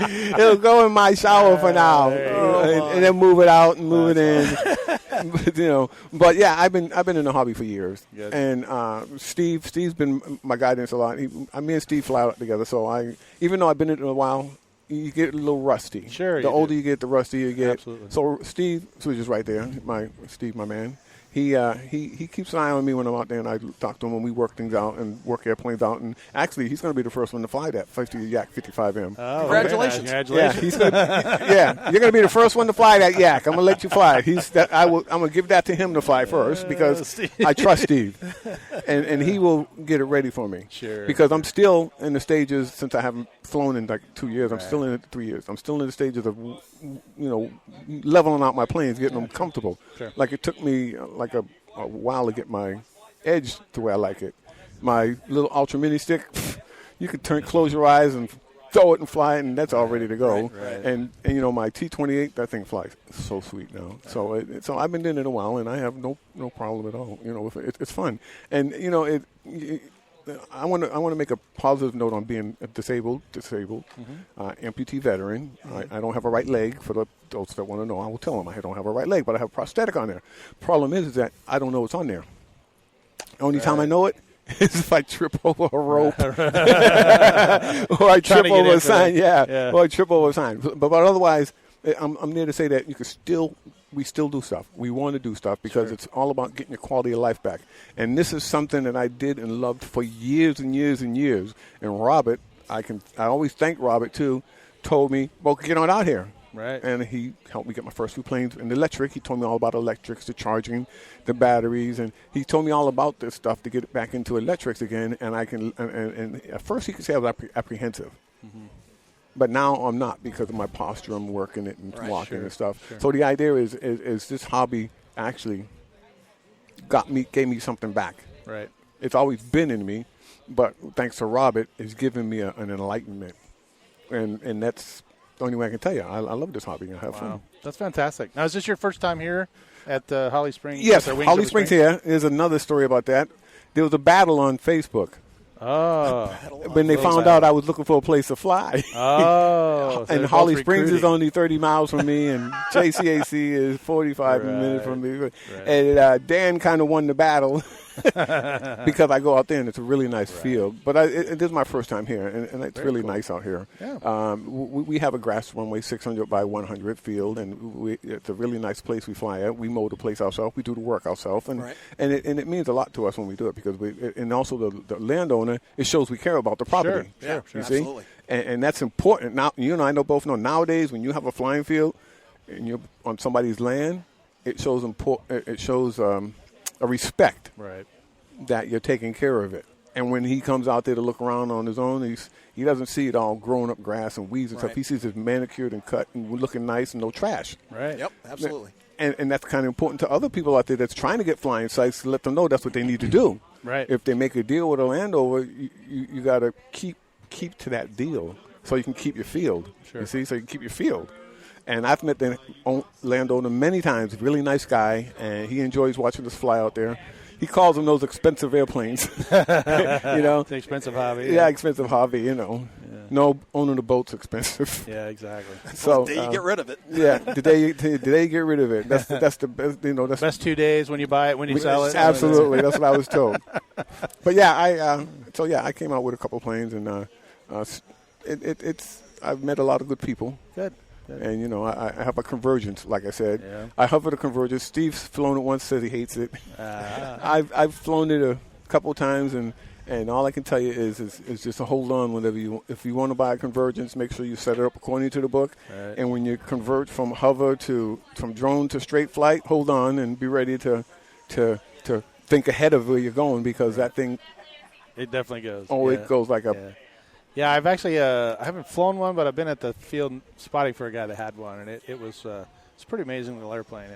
It'll go in my shower for now, and then move it out and move it in. But yeah, I've been in the hobby for years. Good. And Steve's been my guidance a lot. Me and Steve fly out together, so even though I've been in it a while, you get a little rusty. Sure. The older you get, the rustier you get. Absolutely. So Steve, who's just right there, my man. He keeps an eye on me when I'm out there, and I talk to him when we work things out and work airplanes out. And actually, he's going to be the first one to fly that Yak 55M. Oh, congratulations! Congratulations! Yeah, you're going to be the first one to fly that Yak. I'm going to let you fly. I'm going to give that to him to fly first because I trust Steve, and he will get it ready for me. Sure. Because I'm still in the stages, since I haven't flown in like 2 years. I'm still in it 3 years. I'm still in the stages of leveling out my planes, getting them comfortable. Sure. Like it took me like a while to get my edge to where I like it. My little Ultra Mini stick, you can close your eyes and throw it and fly it, and that's all ready to go. Right. And my T28, that thing flies so sweet now. Right. So I've been doing it a while, and I have no problem at all. It's fun, and I want to make a positive note on being a disabled, amputee veteran. I don't have a right leg. For those that want to know, I will tell them I don't have a right leg, but I have a prosthetic on there. Problem is that I don't know what's on there. The only time I know it is if I trip over a rope or I trip over a sign. Yeah, or I trip over a sign. But otherwise, I'm there to say that we still do stuff. We want to do stuff because it's all about getting your quality of life back. And this is something that I did and loved for years and years and years. And Robert, I always thank Robert too, told me, well, get on out here. Right. And he helped me get my first few planes in the electric. He told me all about electrics, the charging, the batteries, and he told me all about this stuff to get it back into electrics again. And and at first he could say I was apprehensive. Mm-hmm. But now I'm not because of my posture. I'm working it and walking and stuff. Sure. So the idea is this hobby actually gave me something back. Right. It's always been in me, but thanks to Robert, it's given me an enlightenment. And that's the only way I can tell you. I love this hobby. I have fun. That's fantastic. Now, is this your first time here at Holly Springs? Yes, Holly Springs here. There's another story about that. There was a battle on Facebook. Oh. When they found out I was looking for a place to fly. Oh. And Holly Springs is only 30 miles from me, and JCAC is 45 minutes from me. Right. And Dan kind of won the battle because I go out there, and it's a really nice field. But this is my first time here, and it's really cool. Nice out here. Yeah. We have a grass runway, 600 by 100 field, and it's a really nice place we fly at. We mow the place ourselves. We do the work ourselves. And it means a lot to us when we do it because and also the landowner, it shows we care about the property. Sure. You see? Absolutely. And that's important. Now, I both know nowadays when you have a flying field and you're on somebody's land, it shows a respect that you're taking care of it. And when he comes out there to look around on his own, he doesn't see it all grown up grass and weeds and stuff. He sees it manicured and cut and looking nice and no trash. Right. Yep, absolutely. And that's kind of important to other people out there that's trying to get flying sites to let them know that's what they need to do. Right. If they make a deal with a landowner, you got to keep to that deal so you can keep your field. Sure. You see, so you can keep your field. And I've met the landowner many times. Really nice guy, and he enjoys watching us fly out there. He calls them those expensive airplanes. It's an expensive hobby. Yeah, expensive hobby. Yeah. No, owning a boat's expensive. Yeah, exactly. So the day you get rid of it. Yeah, the day you get rid of it. That's the best. That's best 2 days when you buy it, when you sell it. Absolutely, that's what I was told. But yeah, I came out with a couple planes, and it's I've met a lot of good people. Good. And, you know, I have a convergence, like I said. Yeah. I hover the convergence. Steve's flown it once, says he hates it. I've flown it a couple of times, and all I can tell you is just to hold on whenever if you want to buy a convergence, make sure you set it up according to the book. Right. And when you convert from hover from drone to straight flight, hold on and be ready to think ahead of where you're going, because that thing, it definitely goes. Oh, it goes like a. Yeah, I've actually I haven't flown one, but I've been at the field spotting for a guy that had one, and it was it's pretty amazing little airplane.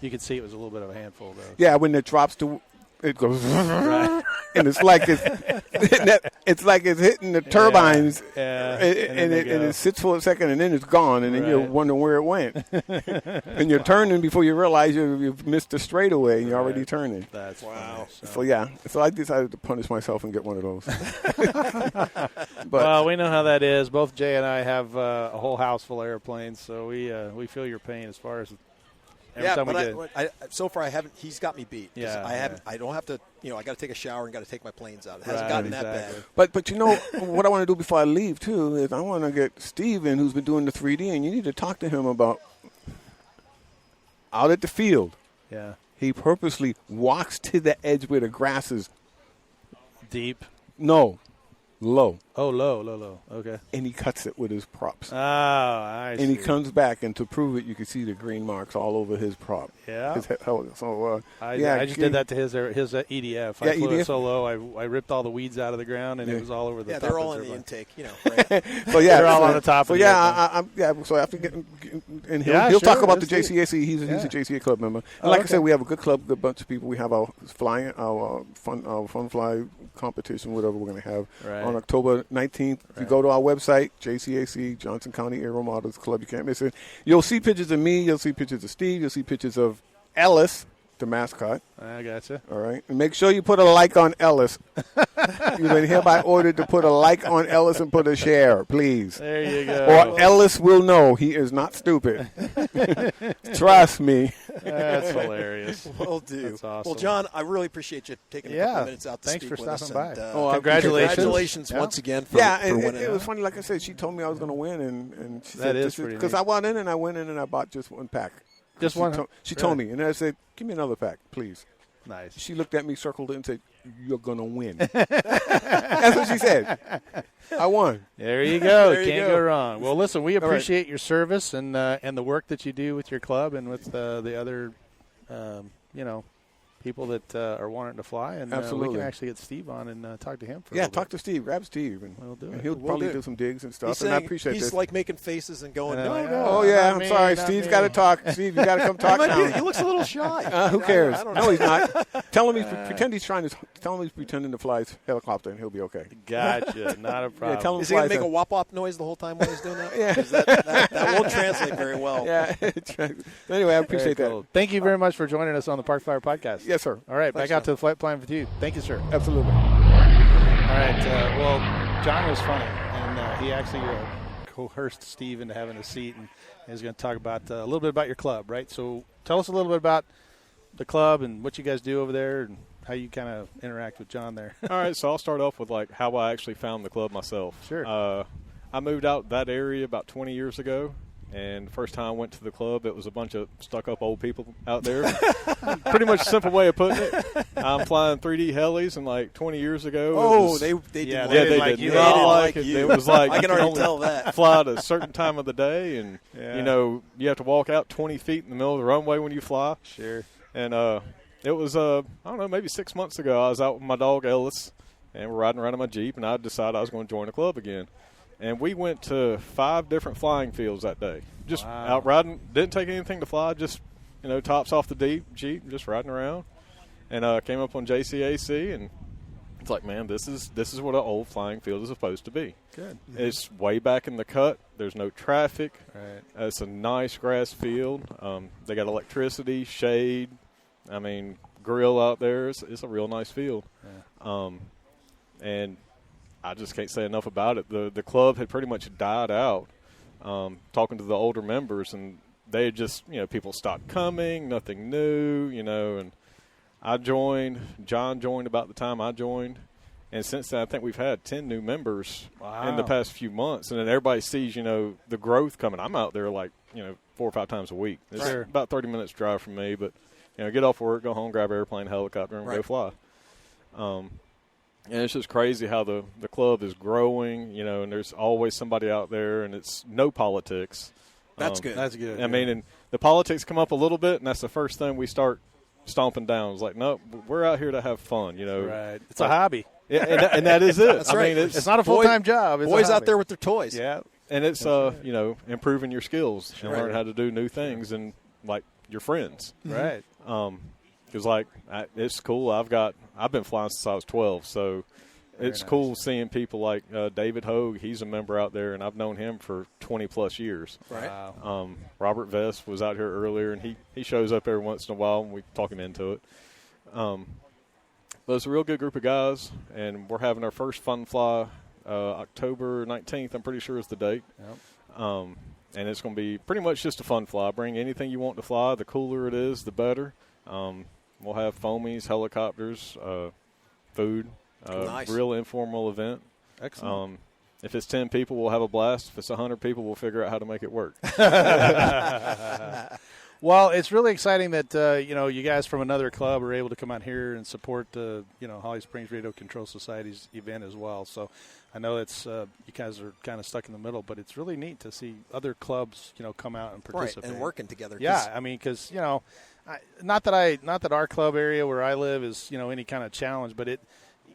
You could see it was a little bit of a handful though. Yeah, when it drops to. It goes, right. And it's like it's like it's hitting the turbines, and it sits for a second, and then it's gone, and then you wonder where it went. And you're turning before you realize you've missed the straightaway, and you're already turning. That's wow. So I decided to punish myself and get one of those. Well, we know how that is. Both Jay and I have a whole house full of airplanes, so we feel your pain as far as. So far I haven't. He's got me beat. Yeah, I haven't. I don't have to. You know, I got to take a shower and got to take my planes out. It hasn't gotten that bad. But you know what I want to do before I leave too is I want to get Steve in, who's been doing the 3D, and you need to talk to him about out at the field. Yeah, he purposely walks to the edge where the grass is deep. No, low. Oh, low. Okay. And he cuts it with his props. Oh, I see. And he comes back, and to prove it, you can see the green marks all over his prop. Yeah. I just did that to his EDF. I flew EDF. it so low, I ripped all the weeds out of the ground, and it was all over the top. Yeah, they're all in the intake, you know. Right? They're all on the top. So of the So after getting, and he'll talk about the JCAC. He's a JCA club member. And like I said, we have a good club, a good bunch of people. We have our fun fly competition, whatever we're going to have on October 19th. If you go to our website, JCAC, Johnson County Aero Models Club, you can't miss it. You'll see pictures of me. You'll see pictures of Steve. You'll see pictures of Ellis, the mascot. I gotcha. All right. And make sure you put a like on Ellis. You've been hereby ordered to put a like on Ellis and put a share, please. There you go. Or Ellis will know he is not stupid. Trust me. That's hilarious. Will do. That's awesome. Well, John, I really appreciate you taking a couple minutes out to speak with us. Thanks for stopping by. Congratulations once again for winning. It was funny. Like I said, she told me I was going to win, and she that said, is pretty because I went in and I bought just one pack. Just one? She told me, and I said, give me another pack, please. Nice. She looked at me, circled it, and said, you're going to win. That's what she said. I won. There you go. Can't go wrong. Well, listen, we appreciate your service and the work that you do with your club and with the other, people that are wanting to fly. And we can actually get Steve on and talk to him for a little talk bit. to Steve. Grab Steve. And we'll do it. And he'll probably do some digs and stuff. And I appreciate he's this. like making faces and going, no. Oh, yeah, I'm sorry. Steve's got to talk. Steve, you got to come talk now. He looks a little shy. Who cares? I don't know. No, he's not. Tell him he's pretending to fly his helicopter, and he'll be okay. Gotcha. Not a problem. Tell him Is he going to make a wop-wop noise the whole time while he's doing that? Yeah. That won't translate very well. Yeah. Anyway, I appreciate that. Thank you very much for joining us on the Parkflyer Podcast. Yes, sir. All right, back out to the flight plan with you. Thank you, sir. Absolutely. All right. Well, John was funny, and he actually coerced Steve into having a seat, and he's going to talk about a little bit about your club, right? So tell us a little bit about the club and what you guys do over there and how you kind of interact with John there. All right, so I'll start off with how I actually found the club myself. Sure. I moved out that area about 20 years ago. And the first time I went to the club, it was a bunch of stuck-up old people out there. Pretty much a simple way of putting it. I'm flying 3D helis, and 20 years ago. They did they like did you. not like it. It was like I can already tell that. Fly at a certain time of the day, and you have to walk out 20 feet in the middle of the runway when you fly. Sure. And it was I don't know, maybe 6 months ago. I was out with my dog Ellis, and we're riding around in my Jeep, and I decided I was going to join the club again. And we went to 5 different flying fields that day. Just out riding. Didn't take anything to fly. Just, tops off the Jeep, just riding around. And came up on JCAC, and it's like, man, this is what an old flying field is supposed to be. Good. It's way back in the cut. There's no traffic. Right. It's a nice grass field. They got electricity, shade. Grill out there. It's a real nice field. Yeah. And I just can't say enough about it. The club had pretty much died out. Talking to the older members, and they had just, people stopped coming, nothing new, and I joined. John joined about the time I joined, And since then, I think we've had 10 new members Wow. in the past few months. And then everybody sees, the growth coming. I'm out there 4 or 5 times a week. It's about 30 minutes drive from me, but, get off work, go home, grab an airplane, helicopter, and go fly. And it's just crazy how the club is growing, and there's always somebody out there, and it's no politics. That's good. That's good. I mean, and the politics come up a little bit, and that's the first thing we start stomping down. It's like, no, we're out here to have fun, Right. It's a hobby. Yeah, and that is it. That's right. I mean, it's not a full-time job. It's boys out there with their toys. Yeah. And it's, improving your skills and learning how to do new things and, your friends. Right. Because, it's cool. I've been flying since I was 12, so it's cool seeing people like David Hogue. He's a member out there, and I've known him for 20-plus years. Right. Wow. Robert Vest was out here earlier, and he shows up every once in a while, and we talk him into it. But it's a real good group of guys, and we're having our first fun fly October 19th, I'm pretty sure is the date. Yep. And it's going to be pretty much just a fun fly. Bring anything you want to fly. The cooler it is, the better. We'll have foamies, helicopters, food. Nice. Real informal event. Excellent. If it's 10 people, we'll have a blast. If it's 100 people, we'll figure out how to make it work. Well, it's really exciting that, you guys from another club are able to come out here and support the, Holly Springs Radio Control Society's event as well. So I know it's you guys are kind of stuck in the middle, but it's really neat to see other clubs, come out and participate. Right, and working together. Yeah, I mean, because, not that our club area where I live is, any kind of challenge, but it,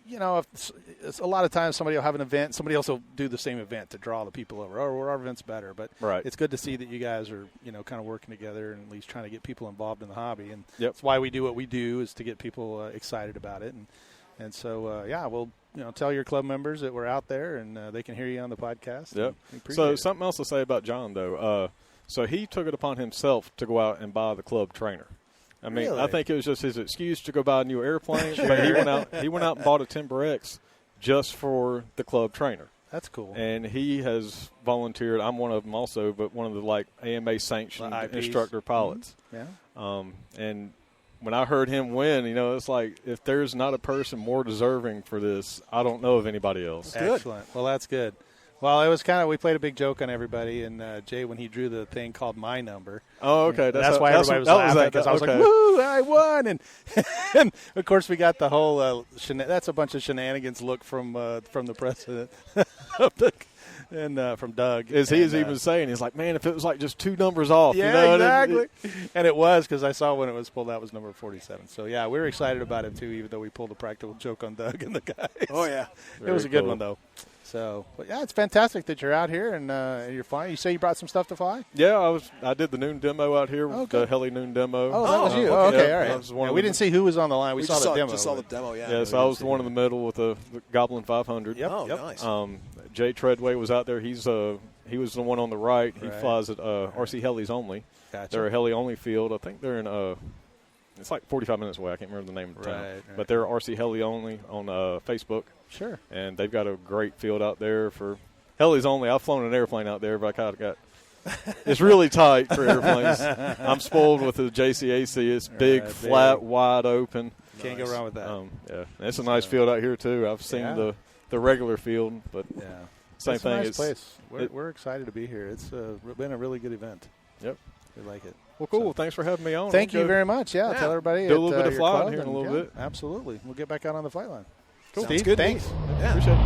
it's a lot of times somebody will have an event, somebody else will do the same event to draw the people over. Oh, our event's better, but it's good to see that you guys are, kind of working together and at least trying to get people involved in the hobby. And that's why we do what we do, is to get people excited about it. And so, we'll, tell your club members that we're out there and they can hear you on the podcast. Yep. So something else to say about John, though. So he took it upon himself to go out and buy the club trainer. I mean, really? I think it was just his excuse to go buy a new airplane. But he went out and bought a Timber X just for the club trainer. That's cool. And he has volunteered. I'm one of them also, but one of the AMA sanctioned instructor pilots. Mm-hmm. Yeah. And when I heard him win, it's like, if there's not a person more deserving for this, I don't know of anybody else. Excellent. Well, that's good. Well, it was we played a big joke on everybody, and Jay, when he drew the thing called my number. Oh, okay. That's why everybody was laughing, because I was like, woo, I won. And, of course, we got the whole that's a bunch of shenanigans look from the president and from Doug. As he is even saying, he's like, man, if it was just 2 numbers off. Yeah, exactly. And it was, because I saw when it was pulled out was number 47. So, yeah, we were excited about it, too, even though we pulled a practical joke on Doug and the guys. Oh, yeah. It was a good one, though. So, but yeah, it's fantastic that you're out here and you're flying. You say you brought some stuff to fly? Yeah, I did the noon demo out here, the heli noon demo. Oh, that was you. Okay, all right. We didn't see who was on the line. We saw the demo. Just saw the demo, yeah. Yeah, so I was the one in the middle with the Goblin 500. Yep. Oh, nice. Jay Treadway was out there. He was the one on the right. He flies at RC Helis only. Gotcha. They're a heli only field. I think they're in it's 45 minutes away. I can't remember the name of the town. Right. But they're RC Heli only on Facebook. Sure. And they've got a great field out there for helis only. I've flown an airplane out there, but I kind of got it's really tight for airplanes. I'm spoiled with the JCAC. It's big, flat, wide open. Can't go wrong with that. Yeah, it's a nice field out here too. I've seen the regular field, but same it's thing. A nice place. We're excited to be here. It's been a really good event. Yep, we like it. Well, cool. Well, thanks for having me on. Thank you very much. Yeah, tell everybody. Do a little bit of flying here in a little bit. Absolutely. We'll get back out on the flight line. Cool. Steve, good. Thanks. Yeah. Appreciate it.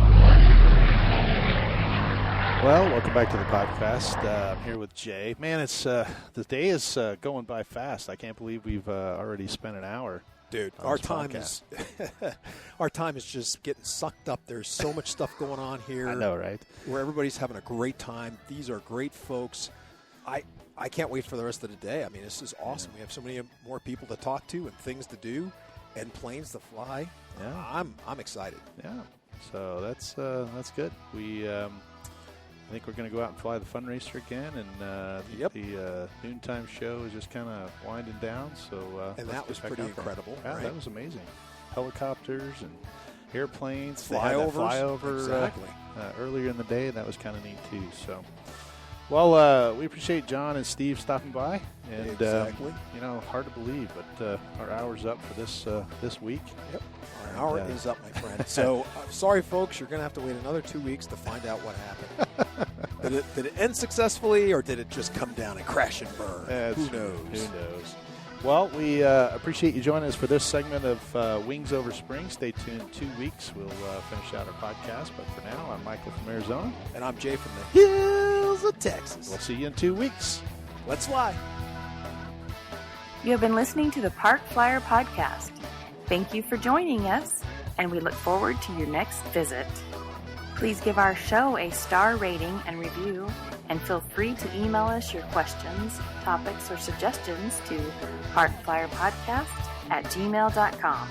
Well, welcome back to the podcast. I'm here with Jay. Man, it's the day is going by fast. I can't believe we've already spent an hour. Dude, our time is just getting sucked up. There's so much stuff going on here. I know, right? Where everybody's having a great time. These are great folks. I can't wait for the rest of the day. I mean, this is awesome. We have so many more people to talk to and things to do and planes to fly. Yeah. I'm excited. Yeah. So that's good. I think we're going to go out and fly the fundraiser again, and the noontime show is just kind of winding down. So and that was pretty incredible. Yeah, right? That was amazing. Helicopters and airplanes, flyovers, flyover exactly. Earlier in the day, and that was kind of neat too. So Well, we appreciate John and Steve stopping by, and Exactly. hard to believe, but our hour's up for this week. Yep. Our hour is up, my friend. So, sorry, folks, you're going to have to wait another 2 weeks to find out what happened. Did it end successfully, or did it just come down and crash and burn? Who knows? Well, we appreciate you joining us for this segment of Wings Over Spring. Stay tuned in 2 weeks. We'll finish out our podcast. But for now, I'm Michael from Arizona. And I'm Jay from the hills of Texas. We'll see you in 2 weeks. Let's fly. You have been listening to the Parkflyer Podcast. Thank you for joining us, and we look forward to your next visit. Please give our show a star rating and review, and feel free to email us your questions, topics, or suggestions to parkflyerpodcast@gmail.com.